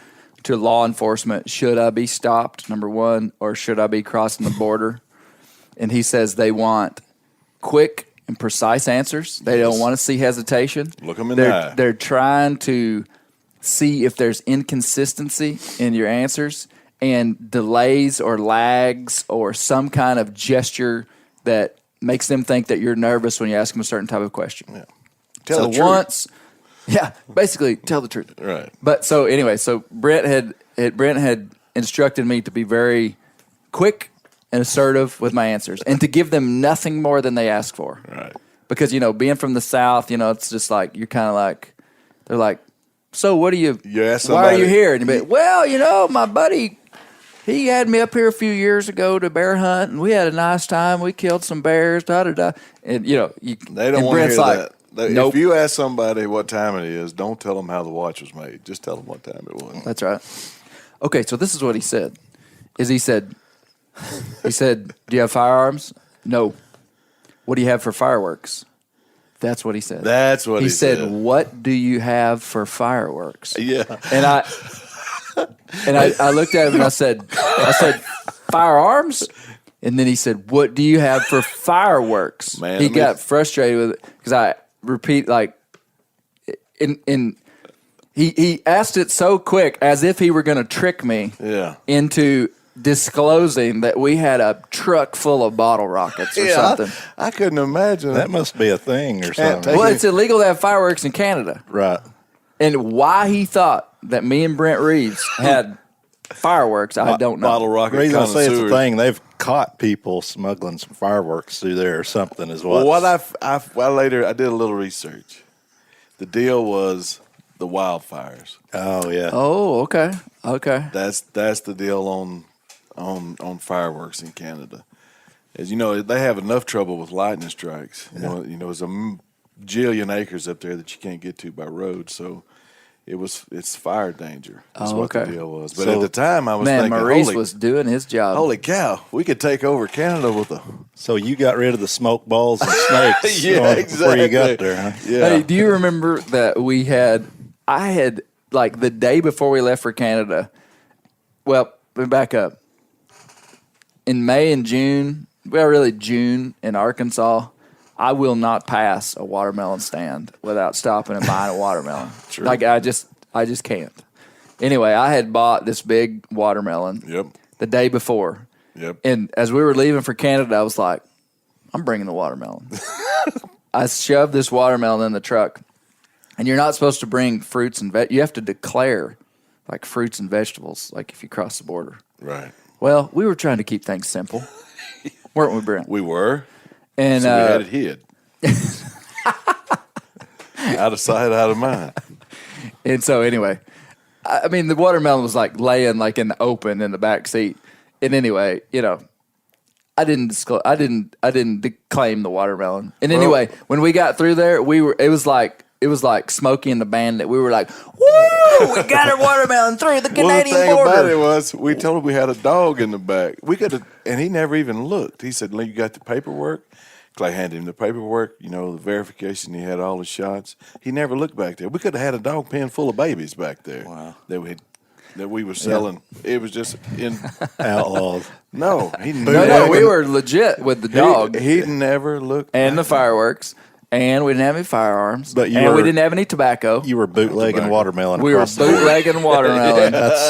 to law enforcement. Should I be stopped, number one, or should I be crossing the border? And he says they want quick and precise answers. They don't want to see hesitation. Look them in the eye. They're trying to see if there's inconsistency in your answers and delays or lags or some kind of gesture that makes them think that you're nervous when you ask them a certain type of question. Yeah. Tell the truth. Basically tell the truth. Right. But so anyway, so Brent had instructed me to be very quick and assertive with my answers and to give them nothing more than they ask for. Right. Because, being from the South, it's just like, you're kind of like, they're like, so what do you, why are you here? And you'd be, well, my buddy, he had me up here a few years ago to bear hunt, and we had a nice time. We killed some bears, da-da-da. And, they don't want to hear that. Nope. If you ask somebody what time it is, don't tell them how the watch was made. Just tell them what time it was. That's right. Okay, so this is what he said. He said, do you have firearms? No. What do you have for fireworks? That's what he said. That's what he said. He said, what do you have for fireworks? Yeah. And I looked at him and I said, firearms? And then he said, what do you have for fireworks? Man, he got frustrated with it because I repeat, he asked it so quick as if he were going to trick me into disclosing that we had a truck full of bottle rockets or something. I couldn't imagine. That must be a thing or something. Well, it's illegal to have fireworks in Canada. Right. And why he thought that me and Brent Reaves had fireworks, I don't know. Bottle rocket. The reason I say it's a thing, they've caught people smuggling some fireworks through there or something as well. Later I did a little research. The deal was the wildfires. Oh yeah. Oh, okay. That's the deal on fireworks in Canada. As you know, they have enough trouble with lightning strikes. You know, there's a jillion acres up there that you can't get to by road, so it's fire danger. That's what the deal was. But at the time, I was thinking, Maurice was doing his job. Holy cow, we could take over Canada with a. So you got rid of the smoke balls and snakes exactly. Before you got there, huh? Yeah. Hey, do you remember that I had the day before we left for Canada? Well, we back up. In May and June, really June in Arkansas, I will not pass a watermelon stand without stopping and buying a watermelon. True. I just can't. Anyway, I had bought this big watermelon the day before. Yep. And as we were leaving for Canada, I was like, I'm bringing the watermelon. I shoved this watermelon in the truck. And you're not supposed to bring fruits and you have to declare fruits and vegetables if you cross the border. Right. Well, we were trying to keep things simple. Weren't we, Brent? We were. And so we had it hid. Out of sight, out of mind. And so anyway, the watermelon was laying in the open in the back seat. And anyway, I didn't claim the watermelon. And anyway, when we got through there, it was like Smokey and the Bandit. We were like, woo, we got our watermelon through the Canadian border. Well, the thing about it was, we told him we had a dog in the back. We could have, and he never even looked. He said, "You got the paperwork?" Clay handed him the paperwork, the verification. He had all the shots. He never looked back there. We could have had a dog pen full of babies back there. Wow. That we were selling. Yeah. It was just in outlaws. No, we were legit with the dog. He never looked. And the fireworks. And we didn't have any firearms. But we didn't have any tobacco. You were bootlegging watermelon. We were bootlegging watermelon. That's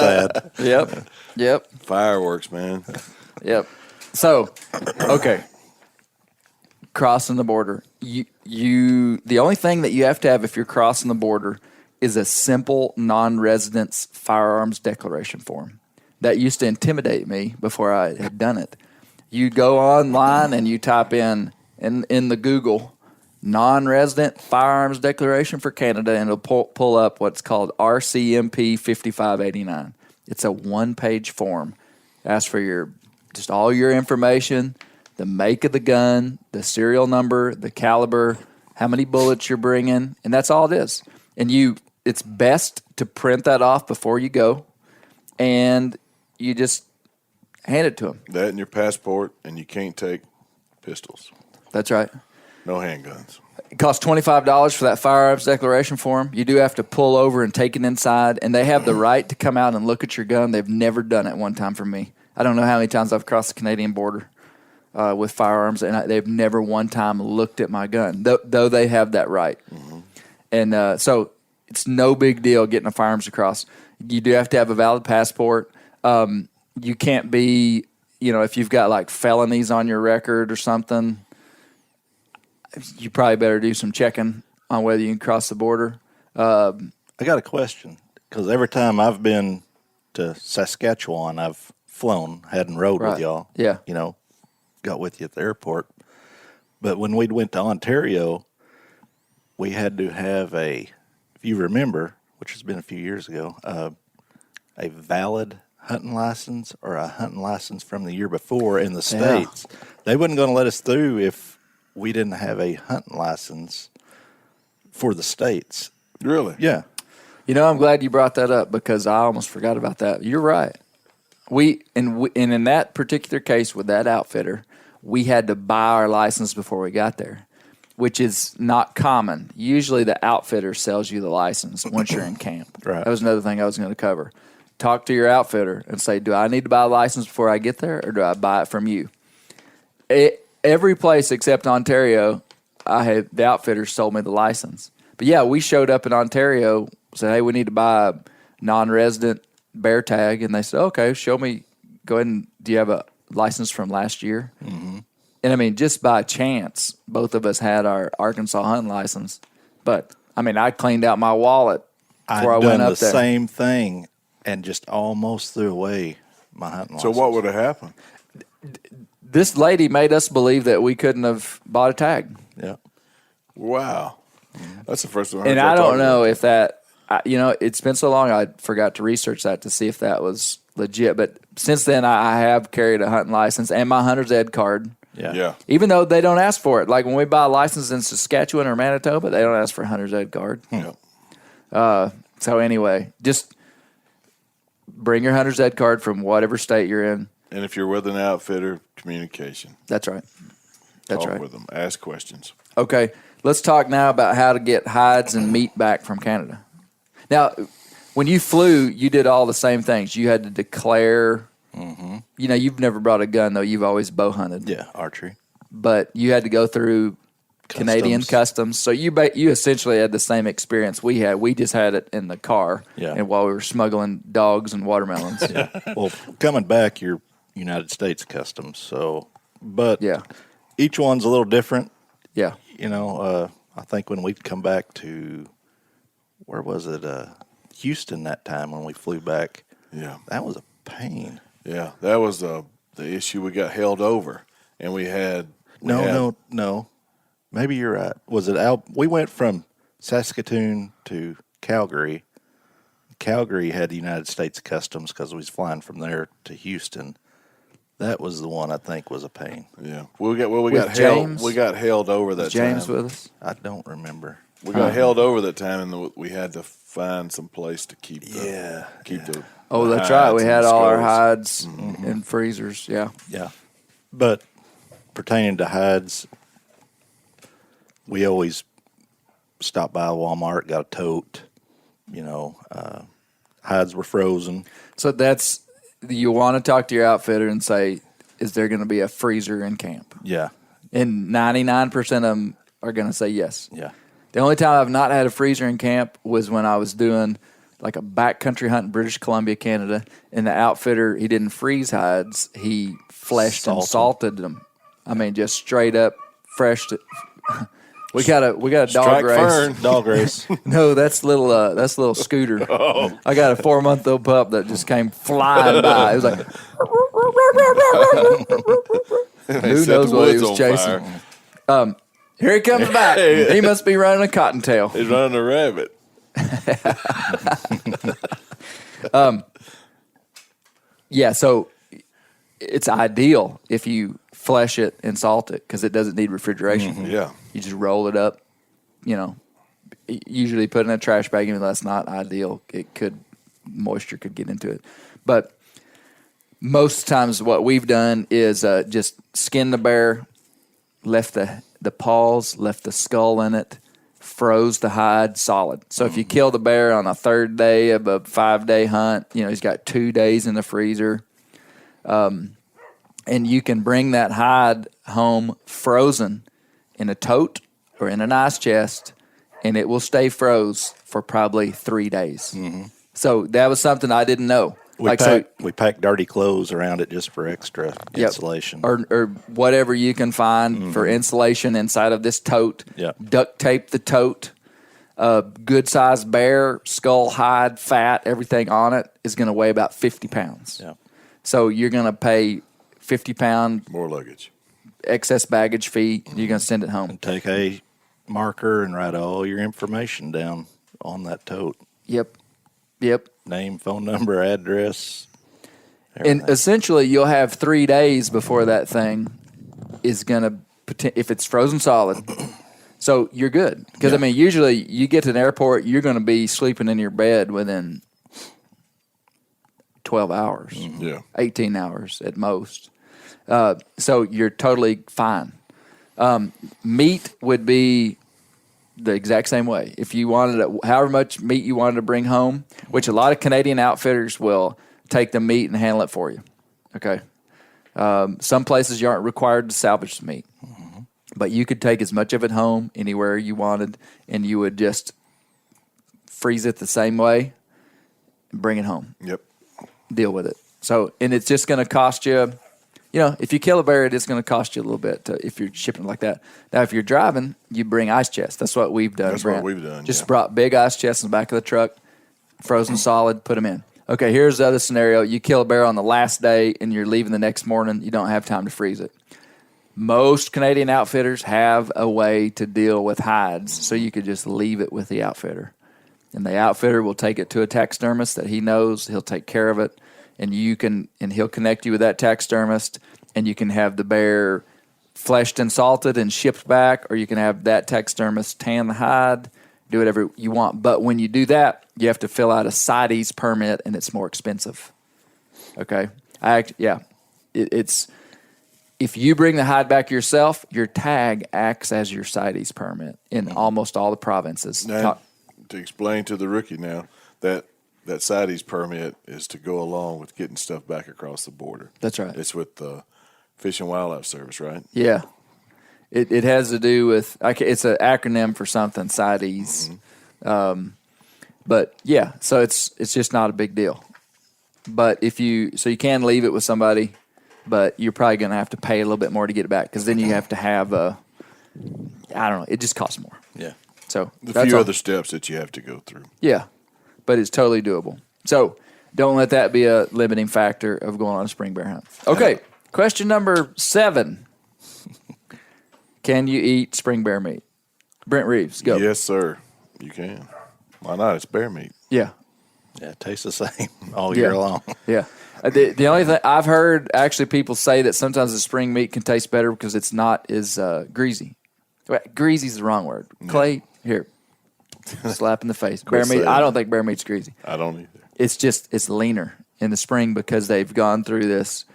sad. Yep. Fireworks, man. Yep. So, okay. Crossing the border. The only thing that you have to have if you're crossing the border is a simple non-residence firearms declaration form. That used to intimidate me before I had done it. You go online and you type in the Google non-resident firearms declaration for Canada, and it'll pull up what's called RCMP 5589. It's a one-page form. Asks for just all your information, the make of the gun, the serial number, the caliber, how many bullets you're bringing, and that's all it is. And it's best to print that off before you go, and you just hand it to them. That and your passport, and you can't take pistols. That's right. No handguns. It costs $25 for that firearms declaration form. You do have to pull over and take it inside, and they have the right to come out and look at your gun. They've never done it one time for me. I don't know how many times I've crossed the Canadian border with firearms, and they've never one time looked at my gun, though they have that right. Mm-hmm. And so it's no big deal getting a firearms across. You do have to have a valid passport. You can't be, if you've got like felonies on your record or something, you probably better do some checking on whether you can cross the border. I got a question, because every time I've been to Saskatchewan, I've flown, hadn't rode with y'all. Yeah. Got with you at the airport. But when we went to Ontario, we had to have if you remember, which has been a few years ago, a valid hunting license or a hunting license from the year before in the States. Yeah. They wasn't going to let us through if we didn't have a hunting license for the States. Really? Yeah. I'm glad you brought that up, because I almost forgot about that. You're right. And in that particular case with that outfitter, we had to buy our license before we got there, which is not common. Usually the outfitter sells you the license once you're in camp. Right. That was another thing I was going to cover. Talk to your outfitter and say, do I need to buy a license before I get there, or do I buy it from you? Every place except Ontario, the outfitters sold me the license. But yeah, we showed up in Ontario, said, hey, we need to buy a non-resident bear tag. And they said, okay, show me, go ahead and, do you have a license from last year? Mm-hmm. And just by chance, both of us had our Arkansas hunting license. But I cleaned out my wallet before I went up there. I'd done the same thing and just almost threw away my hunting license. So what would have happened? This lady made us believe that we couldn't have bought a tag. Yeah. Wow. That's the first one. And I don't know if that, it's been so long I forgot to research that to see if that was legit. But since then, I have carried a hunting license and my hunter's ed card. Yeah. Even though they don't ask for it. Like when we buy a license in Saskatchewan or Manitoba, they don't ask for a hunter's ed card. Yeah. So anyway, just bring your hunter's ed card from whatever state you're in. And if you're with an outfitter, communication. That's right. Talk with them. Ask questions. Okay, let's talk now about how to get hides and meat back from Canada. Now, when you flew, you did all the same things. You had to declare. Mm-hmm. You've never brought a gun, though. You've always bow hunted. Yeah, archery. But you had to go through Canadian customs. So you essentially had the same experience we had. We just had it in the car. Yeah. And while we were smuggling dogs and watermelons. Yeah. Well, coming back, you're United States customs. So, but each one's a little different. Yeah. I think when we'd come back to, where was it? Houston that time when we flew back. Yeah. That was a pain. Yeah. That was the issue. We got held over, and we had. No. Maybe you're right. Was it we went from Saskatoon to Calgary. Calgary had the United States Customs because we was flying from there to Houston. That was the one I think was a pain. Yeah. We got held over that time. James with us? I don't remember. We got held over that time, and we had to find some place to keep the Oh, that's right. We had all our hides in freezers. Yeah. Yeah. But pertaining to hides, we always stopped by Walmart, got a tote. Hides were frozen. So you want to talk to your outfitter and say, is there going to be a freezer in camp? Yeah. And 99% of them are going to say yes. Yeah. The only time I've not had a freezer in camp was when I was doing like a backcountry hunt in British Columbia, Canada, and the outfitter, he didn't freeze hides. He fleshed and salted them. Just straight up fresh. We got a dog race. Dog race. No, that's little Scooter. Oh. I got a 4-month-old pup that just came flying by. It was like, who knows what he was chasing? Here he comes back. He must be running a cottontail. He's running a rabbit. Yeah, so it's ideal if you flesh it and salt it because it doesn't need refrigeration. Yeah. You just roll it up, usually put it in a trash bag, even though that's not ideal. Moisture could get into it. But most times what we've done is just skin the bear, left the paws, left the skull in it, froze the hide solid. So if you kill the bear on a third day of a 5-day hunt, he's got 2 days in the freezer. And you can bring that hide home frozen in a tote or in an ice chest, and it will stay froze for probably 3 days. Mm-hmm. So that was something I didn't know. We pack dirty clothes around it just for extra insulation. Or whatever you can find for insulation inside of this tote. Yep. Duct tape the tote. Good-sized bear, skull, hide, fat, everything on it is going to weigh about 50 pounds. Yep. So you're going to pay 50-pound more luggage, excess baggage fee. You're going to send it home. And take a marker and write all your information down on that tote. Yep. Name, phone number, address. Everything. And essentially, you'll have 3 days before that thing is going to, if it's frozen solid. So you're good. Because, usually you get to an airport, you're going to be sleeping in your bed within 12 hours, 18 hours at most. So you're totally fine. Meat would be the exact same way. If you wanted however much meat you wanted to bring home, which a lot of Canadian outfitters will take the meat and handle it for you. Okay. Some places you aren't required to salvage the meat, but you could take as much of it home anywhere you wanted, and you would just freeze it the same way and bring it home. Yep. Deal with it. So, and it's just going to cost you, if you kill a bear, it's going to cost you a little bit if you're shipping it like that. Now, if you're driving, you bring ice chests. That's what we've done. That's what we've done. Just brought big ice chests in the back of the truck, frozen solid, put them in. Okay, here's the other scenario. You kill a bear on the last day and you're leaving the next morning. You don't have time to freeze it. Most Canadian outfitters have a way to deal with hides, so you could just leave it with the outfitter. And the outfitter will take it to a taxidermist that he knows. He'll take care of it. And he'll connect you with that taxidermist, and you can have the bear fleshed and salted and shipped back, or you can have that taxidermist tan the hide, do whatever you want. But when you do that, you have to fill out a CITES permit, and it's more expensive. Okay? It's if you bring the hide back yourself, your tag acts as your CITES permit in almost all the provinces. Now, to explain to the rookie now, that CITES permit is to go along with getting stuff back across the border. That's right. It's with the Fish and Wildlife Service, right? Yeah. It has to do with, it's an acronym for something, CITES. But yeah, so it's just not a big deal. But you can leave it with somebody, but you're probably going to have to pay a little bit more to get it back, because then you have to have it just costs more. Yeah. So a few other steps that you have to go through. Yeah. But it's totally doable. So don't let that be a limiting factor of going on a spring bear hunt. Okay, question number 7. Can you eat spring bear meat? Brent Reaves, go. Yes, sir. You can. Why not? It's bear meat. Yeah. Yeah, it tastes the same all year long. Yeah. The only thing I've heard, actually, people say that sometimes the spring meat can taste better because it's not as greasy. Greasy is the wrong word. Clay, here. Slap in the face. Bear meat. I don't think bear meat's greasy. I don't either. It's leaner in the spring because they've gone through this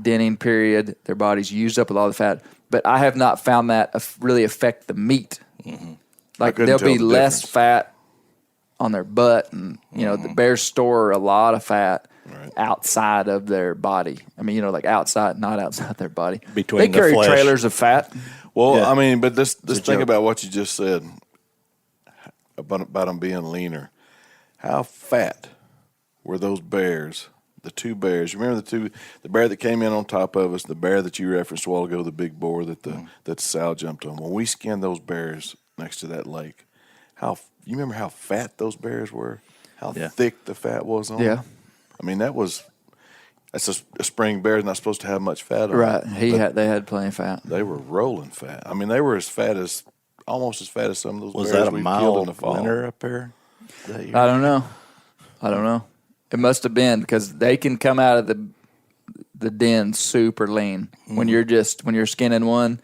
denning period. Their body's used up with all the fat. But I have not found that really affect the meat. Mm-hmm. Like there'll be less fat on their butt, and the bears store a lot of fat outside of their body. Like outside, not outside their body. Between they carry the flesh. trailers of fat. Well, but let's think about what you just said about them being leaner. How fat were those bears? The 2 bears. You remember the bear that came in on top of us, the bear that you referenced a while ago, the big boar that Sal jumped on. When we skinned those bears next to that lake, you remember how fat those bears were? How thick the fat was on them? Yeah. That was That's a spring bear is not supposed to have much fat on Right. it. They had plenty of fat. They were rolling fat. I mean, they were almost as fat as some of those Was bears that a we've killed in the mild fall. winter up there that year? I don't know. It must have been because they can come out of the den super lean. When you're skinning one,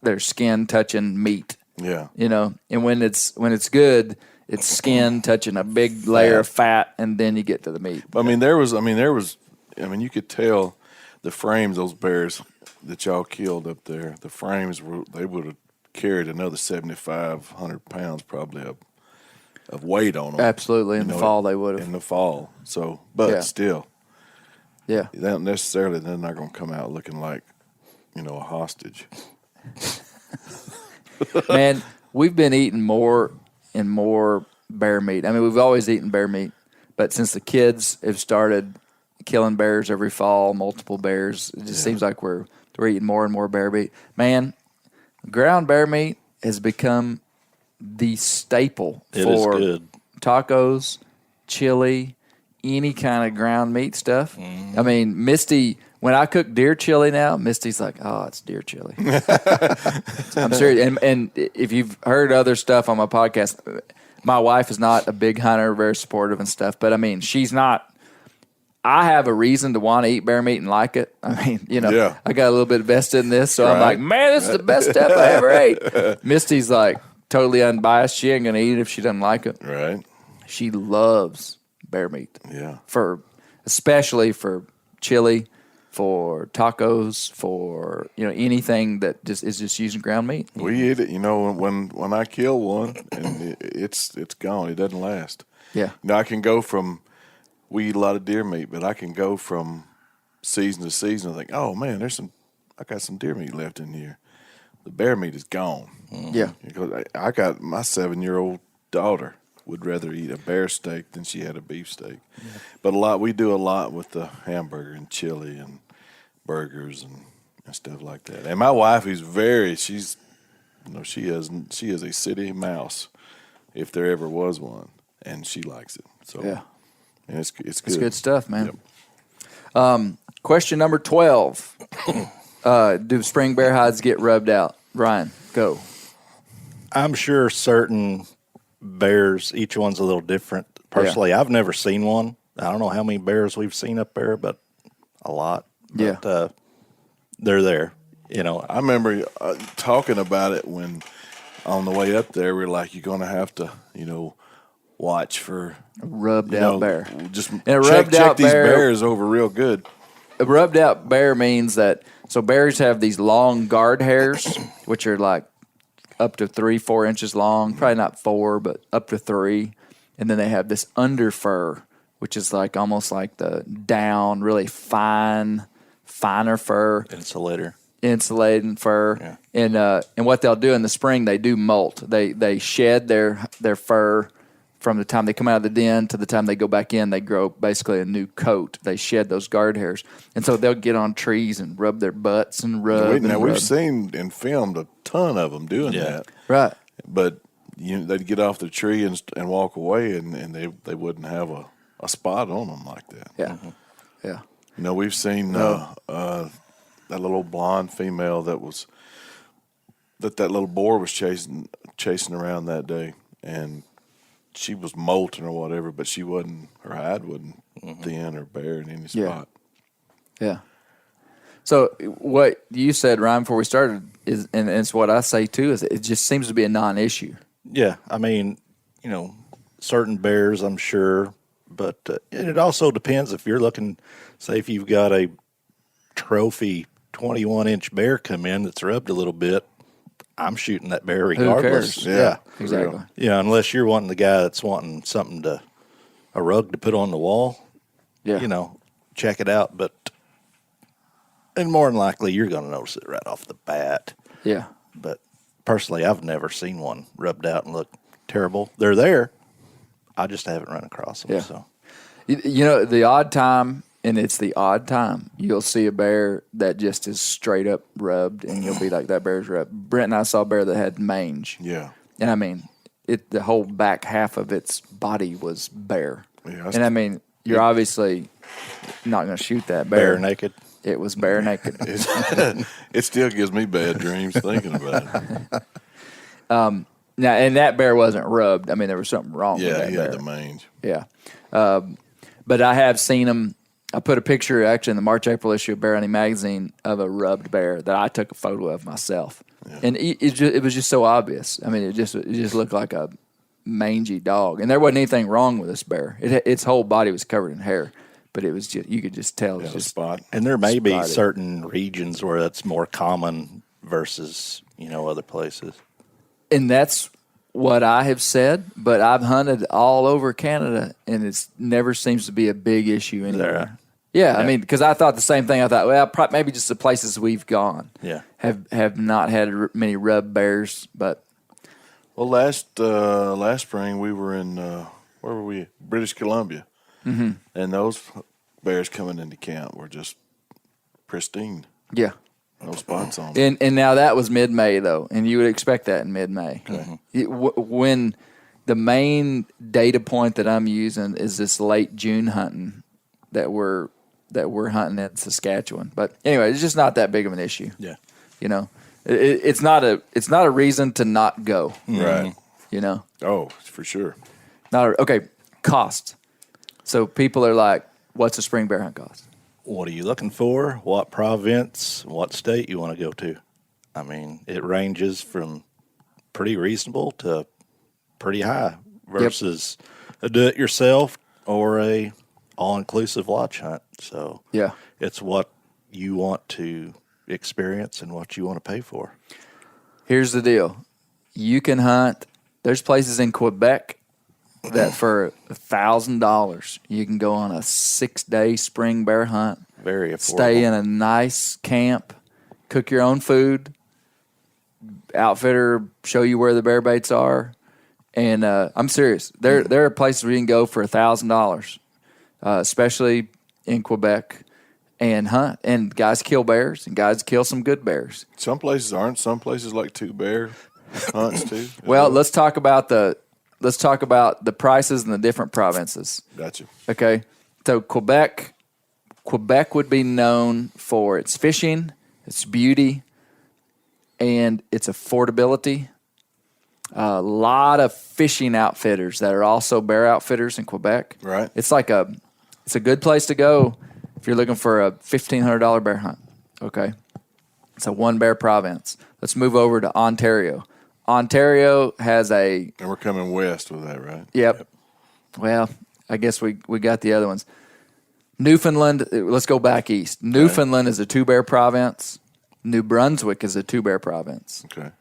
their skin touching meat. Yeah. And when it's good, it's skin touching a big layer of fat, and then you get to the meat. I mean, you could tell the frames, those bears that y'all killed up there, the frames they would have carried another 7,500 pounds probably of weight on them. Absolutely. In the fall, they would have. In the fall. So, but still. Yeah. They're not going to come out looking like, a hostage. Man, we've been eating more and more bear meat. I mean, we've always eaten bear meat, but since the kids have started killing bears every fall, multiple bears, it just seems like we're eating more and more bear meat. Man, ground bear meat has become the staple for tacos, chili, any kind of ground meat stuff. Mm. I mean, Misty, when I cook deer chili now, Misty's like, "Oh, it's deer chili." I'm serious. And if you've heard other stuff on my podcast, my wife is not a big hunter, very supportive and stuff. But I mean, she's not. I have a reason to want to eat bear meat and like it. I mean, I got a little bit vested in this, so I'm like, man, this is the best stuff I ever ate. Misty's like totally unbiased. She ain't gonna eat it if she doesn't like it. Right. She loves bear meat. Yeah. Especially for chili, for tacos, for anything that is just using ground meat. We eat it. When I kill one and it's gone. It doesn't last. Yeah. I can go from. We eat a lot of deer meat, but I can go from season to season and think, oh man, I got some deer meat left in here. The bear meat is gone. Mm-hmm. Yeah. Because I got my 7-year-old daughter would rather eat a bear steak than she had a beef steak. Yeah. But we do a lot with the hamburger and chili and burgers and stuff like that. And my wife, she's she is a city mouse, if there ever was one, and she likes it. So yeah. And it's good. It's good stuff, man. Yep. Question number 12. Do spring bear hides get rubbed out? Ryan, go. I'm sure certain bears, each one's a little different. Personally, I've never seen one. I don't know how many bears we've seen up there, but a lot. But, they're there. I remember talking about it when on the way up there, we were like, you're going to have to, watch for rubbed out bear. Just check these bears over real good. A rubbed out bear means that bears have these long guard hairs, which are like up to 3-4 inches long, probably not 4, but up to 3, and then they have this under fur, which is like almost like the down, really finer fur, insulating fur, and what they'll do in the spring, they do molt. They shed their fur. From the time they come out of the den to the time they go back in, they grow basically a new coat. They shed those guard hairs. And so they'll get on trees and rub their butts and rub. We've seen and filmed a ton of them doing that. Right. But they'd get off the tree and walk away, and they wouldn't have a spot on them like that. Yeah. Mm-hmm. Yeah. We've seen that little blonde female that little boar was chasing around that day, and she was molting or whatever, but her hide wasn't thin or bare in any spot. Yeah. So what you said, Ryan, before we started, is, and it's what I say too, is it just seems to be a non-issue. Yeah. I mean, certain bears, I'm sure, but it also depends if you're looking, say if you've got a trophy 21-inch bear come in that's rubbed a little bit, I'm shooting that bear regardless. Who cares? Yeah, exactly. Yeah, unless you're wanting the guy that's wanting a rug to put on the wall. Yeah. Check it out. And more than likely, you're going to notice it right off the bat. Yeah. But personally, I've never seen one rubbed out and look terrible. They're there. I just haven't run across them. Yeah. So, the odd time. And it's the odd time you'll see a bear that just is straight up rubbed, and you'll be like, that bear's rubbed. Brent and I saw a bear that had mange. Yeah. And I mean, the whole back half of its body was bare. Yeah, and I mean, you're obviously not going to shoot that bear. Bare naked. It was bare naked. It still gives me bad dreams thinking about it. Now, and that bear wasn't rubbed. I mean, there was something wrong with Yeah, that he bear. had the mange. Yeah. But I have seen him. I put a picture actually in the March, April issue of Bear Hunting Magazine of a rubbed bear that I took a photo of myself. Yeah. And it was just so obvious. I mean, it just looked like a mangy dog. And there wasn't anything wrong with this bear. Its whole body was covered in hair. But it was just, you could just tell. It was just spot. And there may be certain regions where that's more common versus, other places. And that's what I have said, but I've hunted all over Canada, and it never seems to be a big issue anywhere. Yeah, I mean, because I thought the same thing. I thought, well, maybe just the places we've gone have not had many rub bears. But well, last spring we were in where were we? British Columbia, and those bears coming into camp were just pristine. Yeah. No spots on them. And now that was mid-May, though, and you would expect that in mid-May. Okay. When the main data point that I'm using is this late June hunting that we're hunting in Saskatchewan. But anyway, it's just not that big of an issue. Yeah. It's not a reason to not go. Right. Oh, for sure. Okay, cost. So people are like, what's a spring bear hunt cost? What are you looking for? What province? What state you want to go to? I mean, it ranges from pretty reasonable to pretty high versus a do-it-yourself or a all-inclusive lodge hunt. So it's what you want to experience and what you want to pay for. Here's the deal. You can hunt. There's places in Quebec that for $1,000 you can go on a 6-day spring bear hunt. Very affordable. Stay in a nice camp, cook your own food, outfitter show you where the bear baits are, and I'm serious. There are places where you can go for $1,000, especially in Quebec, and hunt. And guys kill bears, and guys kill some good bears. Some places aren't. Some places like 2-bear hunts too. Well, let's talk about the prices in the different provinces. Gotcha. Okay, so Quebec would be known for its fishing, its beauty, and its affordability. A lot of fishing outfitters that are also bear outfitters in Quebec. Right. It's a good place to go if you're looking for a $1,500 bear hunt. Okay. It's a 1-bear province. Let's move over to Ontario. Ontario has and we're coming west with that, right? Yep. Well, I guess we got the other ones. Newfoundland, let's go back east. Newfoundland is a 2-bear province. New Brunswick is a 2-bear province. Okay.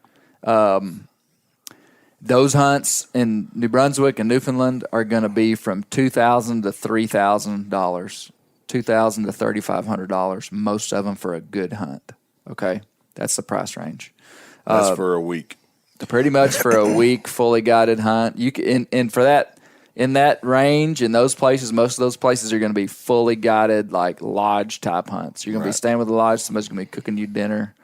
Those hunts in New Brunswick and Newfoundland are going to be from $2,000 to $3,000, $2,000 to $3,500, most of them for a good hunt. Okay? That's the price range. That's for a week. Pretty much for a week, fully guided hunt. You can, and for that, in that range, in those places, most of those places are going to be fully guided, like lodge type hunts. You're going to be staying with the lodge. Somebody's going to be cooking you dinner,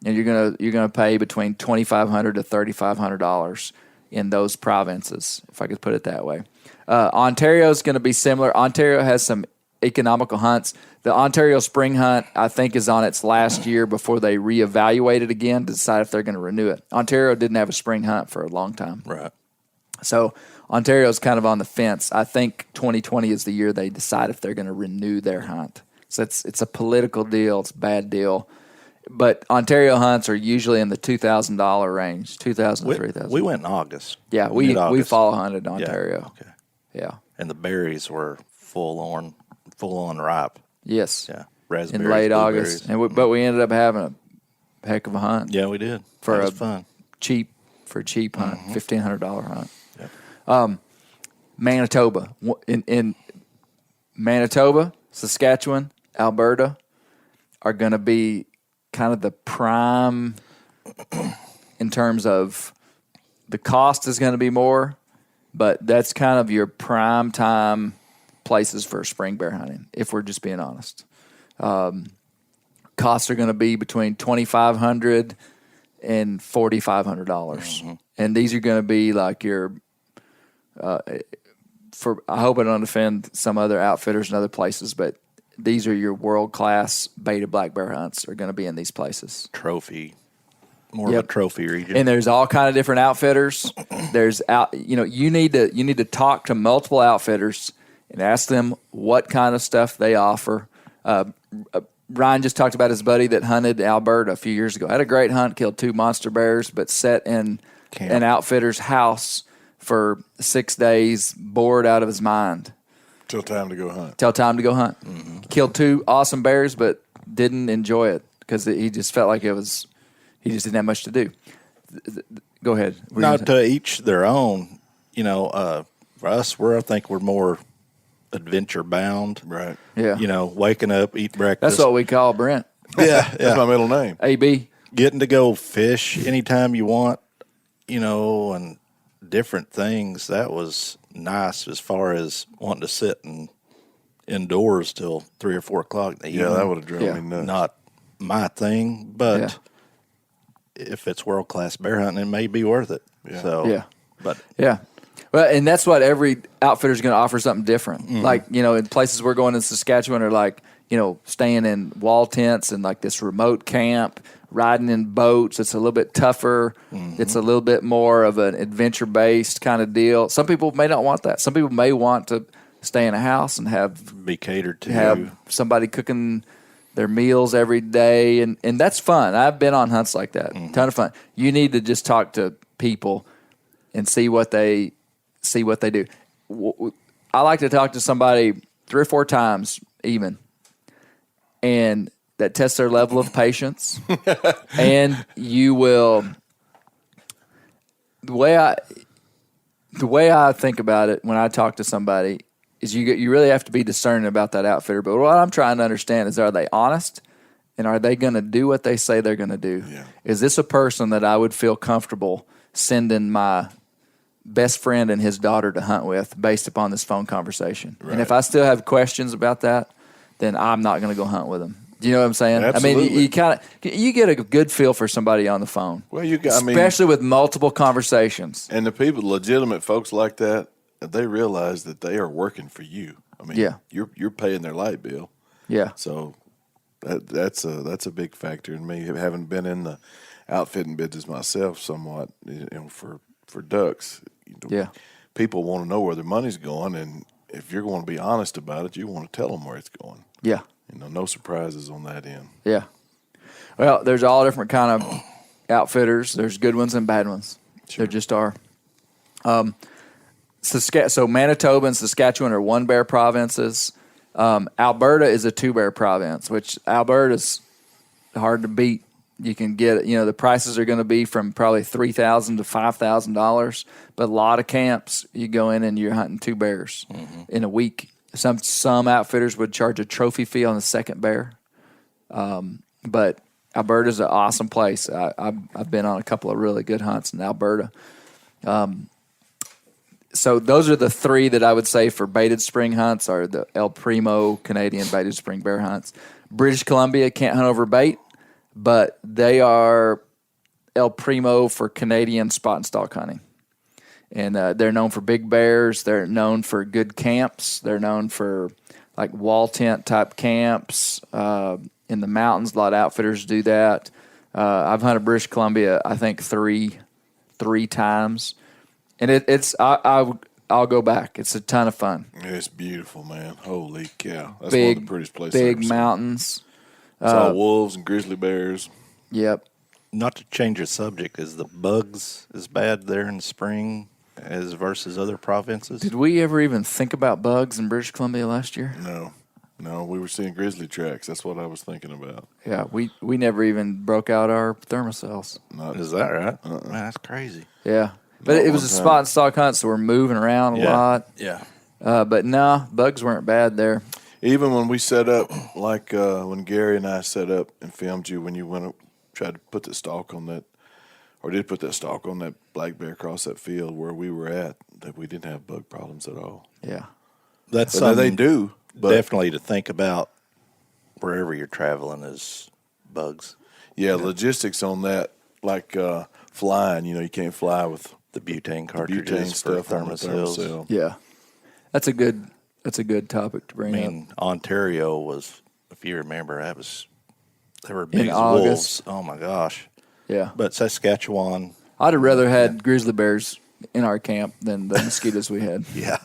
and you're going to pay between $2,500 to $3,500 in those provinces, if I could put it that way. Ontario is going to be similar. Ontario has some economical hunts. The Ontario spring hunt, I think, is on its last year before they reevaluate it again to decide if they're going to renew it. Ontario didn't have a spring hunt for a long time. Right. So Ontario's kind of on the fence. I think 2020 is the year they decide if they're going to renew their hunt. So it's a political deal. It's a bad deal. But Ontario hunts are usually in the $2,000 range, $2,000 to $3,000. We went in August. Yeah, we fall hunted Ontario. Yeah. Okay. Yeah. And the berries were full on ripe. Yes. Yeah. Raspberries. In late August. But we ended up having a heck of a hunt. Yeah, we did. For that was fun. cheap hunt, $1,500 hunt. Yep. Manitoba. In Manitoba, Saskatchewan, Alberta are going to be kind of the prime in terms of the cost is going to be more, but that's kind of your prime time places for spring bear hunting, if we're just being honest. Costs are going to be between $2,500 and $4,500. And these are going to be like your I hope I don't offend some other outfitters and other places, but these are your world-class beta black bear hunts are going to be in these places. Trophy. More of a trophy region. And there's all kind of different outfitters. There's you need to talk to multiple outfitters and ask them what kind of stuff they offer. Ryan just talked about his buddy that hunted Alberta a few years ago. Had a great hunt, killed 2 monster bears, but sat in an outfitter's house for 6 days, bored out of his mind. Till time to go hunt. Mm-hmm. Killed 2 awesome bears, but didn't enjoy it because he just felt like he just didn't have much to do. Go ahead. No, to each their own. For us, I think we're more adventure bound. Right. Yeah. Waking up, eat breakfast. That's what we call Brent. Yeah. That's my middle name. AB. Getting to go fish anytime you want, and different things. That was nice as far as wanting to sit indoors till 3 or 4 o'clock in the evening. Yeah, that would have driven me nuts. Not my thing, but if it's world-class bear hunting, it may be worth it. Yeah. So, but yeah. Well, and that's what every outfitter is going to offer something different. Mm-hmm. Like, in places we're going in Saskatchewan are like, staying in wall tents and like this remote camp, riding in boats. It's a little bit tougher. Mm-hmm. It's a little bit more of an adventure-based kind of deal. Some people may not want that. Some people may want to stay in a house and be catered to. Have somebody cooking their meals every day, and that's fun. I've been on hunts like that. Mm-hmm. Ton of fun. You need to just talk to people and see what they do. I like to talk to somebody 3 or 4 times even, and that tests their level of patience. And you will. The way I think about it when I talk to somebody is you really have to be discerning about that outfitter. But what I'm trying to understand is, are they honest? And are they going to do what they say they're going to do? Yeah. Is this a person that I would feel comfortable sending my best friend and his daughter to hunt with based upon this phone conversation? Right. And if I still have questions about that, then I'm not going to go hunt with them. Do you know what I'm saying? Absolutely. I mean, you get a good feel for somebody on the phone. Well, especially with multiple conversations. And the people, legitimate folks like that, they realize that they are working for you. I mean, you're paying their light bill. Yeah. So that's a big factor in me. Having been in the outfitting business myself somewhat, for ducks. People want to know where their money's going, and if you're going to be honest about it, you want to tell them where it's going. Yeah. No surprises on that end. Yeah. Well, there's all different kind of outfitters. There's good ones and bad ones. Sure. There just are. So Manitoba and Saskatchewan are 1-bear provinces. Alberta is a 2-bear province, which Alberta's hard to beat. You can get, the prices are going to be from probably $3,000 to $5,000, but a lot of camps you go in and you're hunting 2 bears in a week. Some outfitters would charge a trophy fee on the second bear, but Alberta's an awesome place. I've been on a couple of really good hunts in Alberta. So those are the 3 that I would say for baited spring hunts are the El Primo Canadian baited spring bear hunts. British Columbia can't hunt over bait, but they are El Primo for Canadian spot and stalk hunting. And they're known for big bears. They're known for good camps. They're known for like wall tent type camps in the mountains. A lot of outfitters do that. I've hunted British Columbia, I think three times, and I'll go back. It's a ton of fun. It's beautiful, man. Holy cow! That's one of the prettiest places. Big mountains. Saw wolves and grizzly bears. Yep. Not to change the subject, is the bugs as bad there in the spring as versus other provinces? Did we ever even think about bugs in British Columbia last year? No, we were seeing grizzly tracks. That's what I was thinking about. Yeah, we never even broke out our thermocells. Is that right? Man, that's crazy. Yeah, but it was a spot and stalk hunt, so we're moving around a lot. Yeah. But no, bugs weren't bad there. Even when we set up, like when Gary and I set up and filmed you, when you went up, tried to put the stalk on that, or did put that stalk on that black bear across that field where we were at, that we didn't have bug problems at all. Yeah. That's but something they do. But definitely to think about wherever you're traveling is bugs. Yeah, logistics on that, like flying, you can't fly with the butane cartridges stuff for on the thermocell. Yeah. That's a good topic to bring I up. mean, Ontario was, if you remember, they were big In as August. wolves. Oh my gosh! Yeah. But Saskatchewan, I'd have rather had grizzly bears in our camp than the mosquitoes we had. yeah.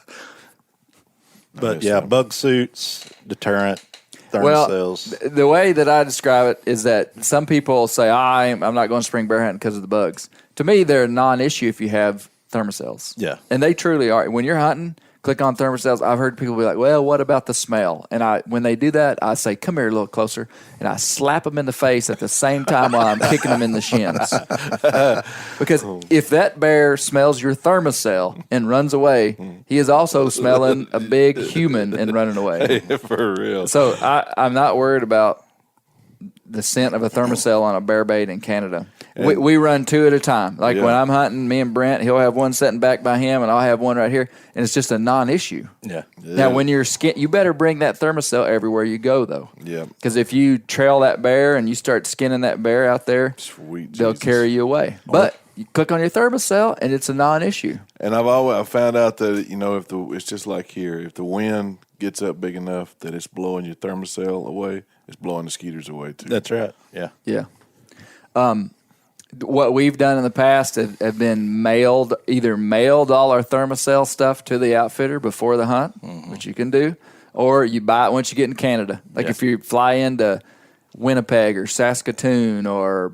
I But miss yeah, them. bug suits, deterrent, Well, thermocells. the way that I describe it is that some people say, I'm not going spring bear hunting because of the bugs. To me, they're a non-issue if you have thermocells. Yeah. And they truly are. When you're hunting, click on thermocells. I've heard people be like, well, what about the smell? And when they do that, I say, come here a little closer. And I slap them in the face at the same time while I'm kicking them in the shins. Because if that bear smells your thermocell and runs away, he is also smelling a big human and running away. For real. So I'm not worried about the scent of a thermocell on a bear bait in Canada. We run two at a time. Like Yeah. when I'm hunting, me and Brent, he'll have one sitting back by him, and I'll have one right here, and it's just a non-issue. Yeah. Now, when you're you better bring that thermocell everywhere you go, though. Yeah. Because if you trail that bear and you start skinning that bear out there, Sweet they'll Jesus. carry you away. But you click on your thermocell, and it's a non-issue. And I found out that it's just like here. If the wind gets up big enough that it's blowing your thermocell away, it's blowing the skeeters away too. That's right. Yeah. Yeah. What we've done in the past have been either mailed all our thermocell stuff to the outfitter before the hunt, which you can do, or you buy it once you get in Canada. Like if you fly into Winnipeg or Saskatoon or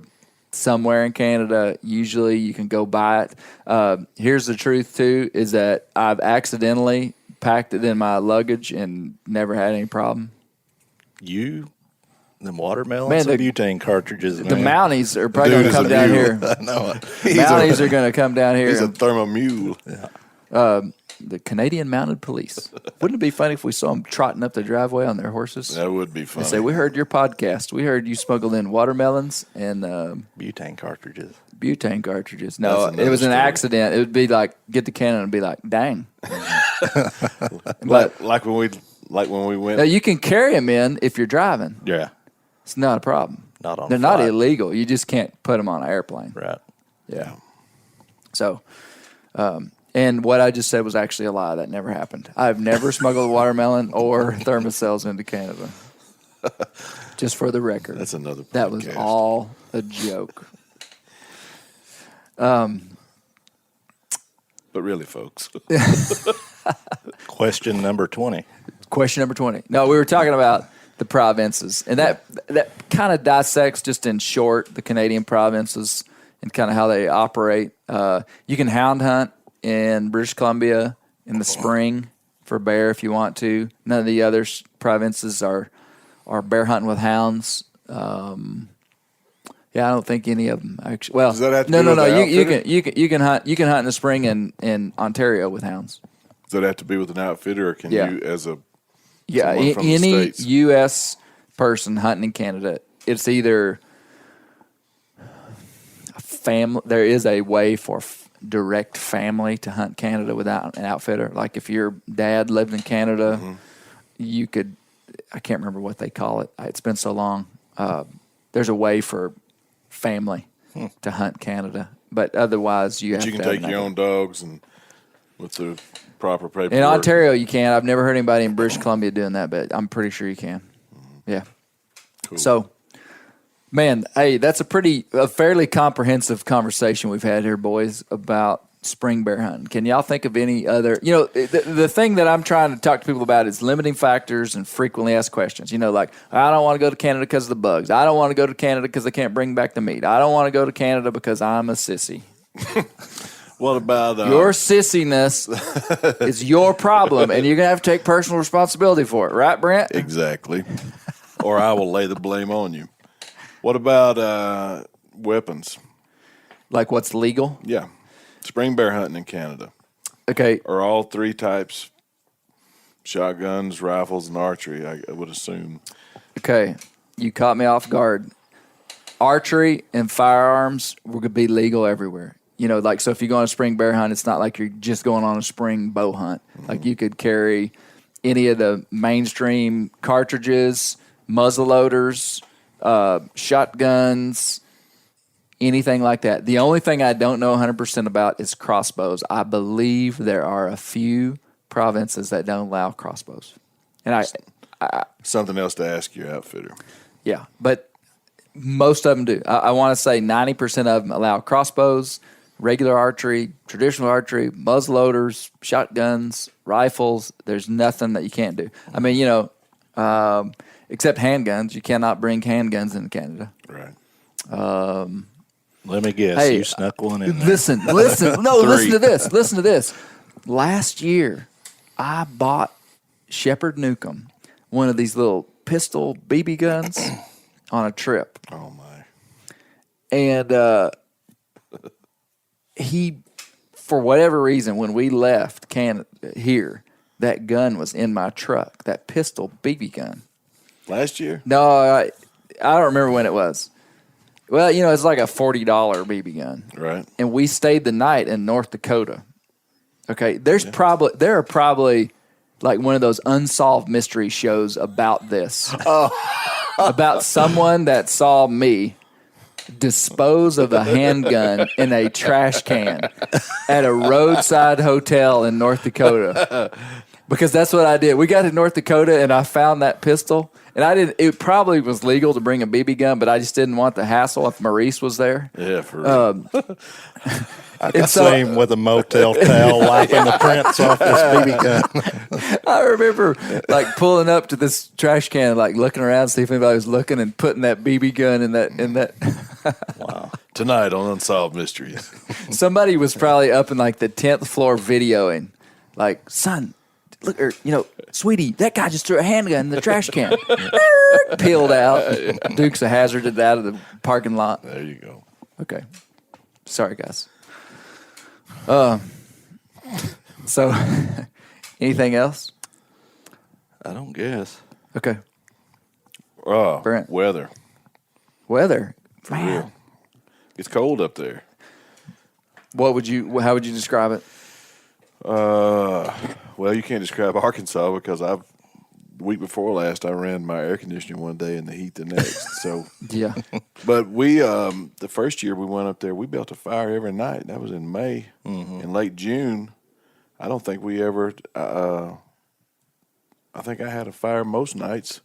somewhere in Canada, usually you can go buy it. Here's the truth, too, is that I've accidentally packed it in my luggage and never had any problem. Them watermelons, Man, and butane cartridges. The man. Mounties are probably Dude going to is come a down mule. here. I know it. Mounties are going to come down here. He's a thermomule. The Canadian Mounted Police. Wouldn't it be funny if we saw them trotting up the driveway on their horses? That would be funny. They say, we heard your podcast. We heard you smuggled in watermelons and Butane cartridges. butane cartridges. No, That's it was an another story. accident. It would be like, get to Canada and be like, dang. like when we went. Now, you can carry them in if you're driving. Yeah. It's not a problem. Not on They're a not flight. illegal. You just can't put them on an airplane. Right. Yeah. So, and what I just said was actually a lie. That never happened. I've never smuggled a watermelon or thermocells into Canada. Just for the record. That's another podcast. That was all a joke. But really, folks. Question number 20. Question number 20. No, we were talking about the provinces. And that kind of dissects, just in short, the Canadian provinces and kind of how they operate. You can hound hunt in British Columbia in the spring for bear if you want to. None of the other provinces are bear hunting with hounds. Yeah, I don't think any of them actually. Well, Does that have to no. be with the You outfitter? can hunt in the spring in Ontario with hounds. Does that have to be with an outfitter, or can Yeah. you, as a Yeah, someone from the any States? U.S. person hunting in Canada, it's either a family. There is a way for direct family to hunt Canada without an outfitter. Like if your dad lived in Canada, you could. I can't remember what they call it. It's been so long. There's a way for family to hunt Canada, but otherwise you have you can to have take an your own dogs and with the proper paperwork. In Ontario, you can. I've never heard anybody in British Columbia doing that, but I'm pretty sure you can. Yeah. Cool. So, man, hey, that's a fairly comprehensive conversation we've had here, boys, about spring bear hunting. Can y'all think of any other? The thing that I'm trying to talk to people about is limiting factors and frequently asked questions. Like, I don't want to go to Canada because of the bugs. I don't want to go to Canada because I can't bring back the meat. I don't want to go to Canada because I'm a sissy. What about Your sissiness is your problem, and you're going to have to take personal responsibility for it. Right, Brent? exactly? Or I will lay the blame on you. What about weapons? Like what's legal? Yeah, spring bear hunting in Canada. Okay. Are all three types shotguns, rifles, and archery? I would assume. Okay. You caught me off guard. Archery and firearms would be legal everywhere. So if you go on a spring bear hunt, it's not like you're just going on a spring bow hunt. Like you could carry any of the mainstream cartridges, muzzle loaders, shotguns, anything like that. The only thing I don't know 100% about is crossbows. I believe there are a few provinces that don't allow crossbows. And Something else to ask your outfitter. yeah, but most of them do. I want to say 90% of them allow crossbows, regular archery, traditional archery, muzzleloaders, shotguns, rifles. There's nothing that you can't do. I mean, except handguns. You cannot bring handguns into Canada. Right. Let me guess. Hey, you snuck one in there. Listen. No, listen to this. Listen to this. Last year, I bought Shepherd Newcomb one of these little pistol BB guns on a trip. Oh, my. And he, for whatever reason, when we left Canada here, that gun was in my truck, that pistol BB gun. Last year? No, I don't remember when it was. Well, it's like a $40 BB gun. Right. And we stayed the night in North Dakota. Okay, there are probably like one of those unsolved mystery shows about this. About someone that saw me dispose of a handgun in a trash can at a roadside hotel in North Dakota. Because that's what I did. We got to North Dakota and I found that pistol. And it probably was legal to bring a BB gun, but I just didn't want the hassle if Maurice was there. Yeah, for real. I can see him with a motel towel wiping the prints off this BB gun. I remember like pulling up to this trash can, like looking around, see if anybody was looking, and putting that BB gun in that. Wow. Tonight on Unsolved Mysteries. Somebody was probably up in like the 10th floor videoing, like, son, look, or, sweetie, that guy just threw a handgun in the trash can. Peeled out. Dukes of Hazzarded out of the parking lot. There you go. Okay. Sorry, guys. So, anything else? I don't guess. Okay. Brent. Weather. Man. Real. It's cold up there. How would you describe it? Well, you can't describe Arkansas because the week before last, I ran my air conditioning one day and the heat the next. So Yeah. But we, the first year we went up there, we built a fire every night. That was in May. Mm-hmm. In late June, I don't think we ever. I think I had a fire most nights.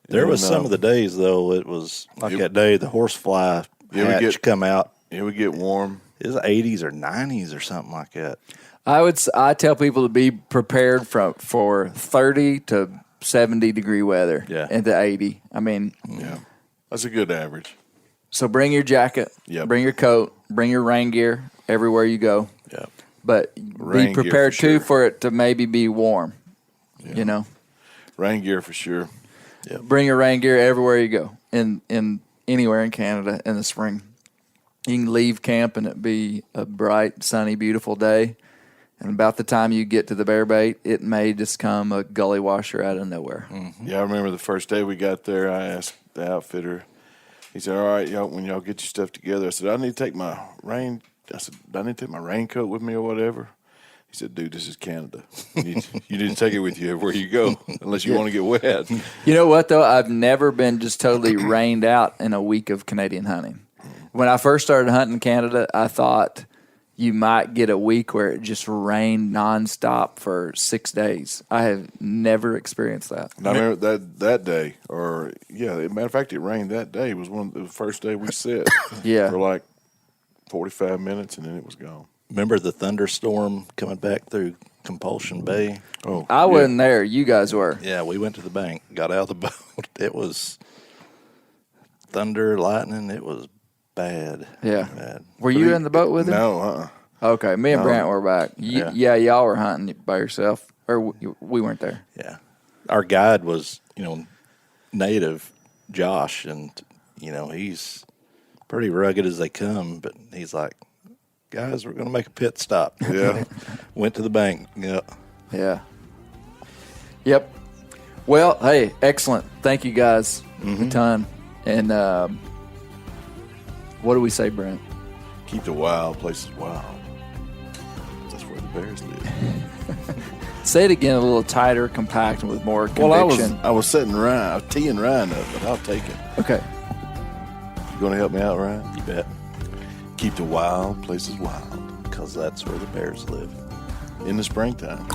There was some of the days though. It was like that day the horsefly hatch come out. It would get warm. It was 80s or 90s or something like that. I tell people to be prepared for 30 to 70 degree weather. Yeah. And to 80. I mean, yeah, that's a good average. So bring your jacket. Yep. Bring your coat. Bring your rain gear everywhere you go. Yeah. But Rain be prepared gear for sure. for it to maybe be warm. Yeah. Rain gear for sure. Yep. Bring your rain gear everywhere you go in anywhere in Canada in the spring. You can leave camp and it be a bright, sunny, beautiful day. And about the time you get to the bear bait, it may just come a gully washer out of nowhere. Mm-hmm. Yeah, I remember the first day we got there, I asked the outfitter, he said, all right, y'all, when y'all get your stuff together, I said, I need to take my raincoat with me or whatever. He said, dude, this is Canada. You need to take it with you everywhere you go, unless you want to get wet. You know what, though? I've never been just totally rained out in a week of Canadian hunting. When I first started hunting in Canada, I thought you might get a week where it just rained nonstop for 6 days. I have never experienced that. And I remember that day, matter of fact, it rained that day. It was the first day we set for like 45 minutes, and then it was gone. Remember the thunderstorm coming back through Compulsion Bay? Oh, I wasn't there. You guys were. Yeah, we went to the bank, got out of the boat. It was thunder, lightning. It was bad. Yeah. Bad. Were you in the boat with him? No, Okay, me and Brent were back. Y'all were hunting by yourself, or we weren't there. Yeah, our guide was, native Josh, and he's pretty rugged as they come. But he's like, guys, we're going to make a pit stop. Yeah, went to the bank. Yeah. Yep. Well, hey, excellent. Thank you guys a ton. And what do we say, Brent? keep the wild places wild. That's where the bears live. Say it again a little tighter, compact, and with more conviction. Well, I was setting Ryan, I was teeing Ryan up, but I'll take it. Okay. You going to help me out, Ryan? You bet. Keep the wild places wild. Because that's where the bears live. in the springtime.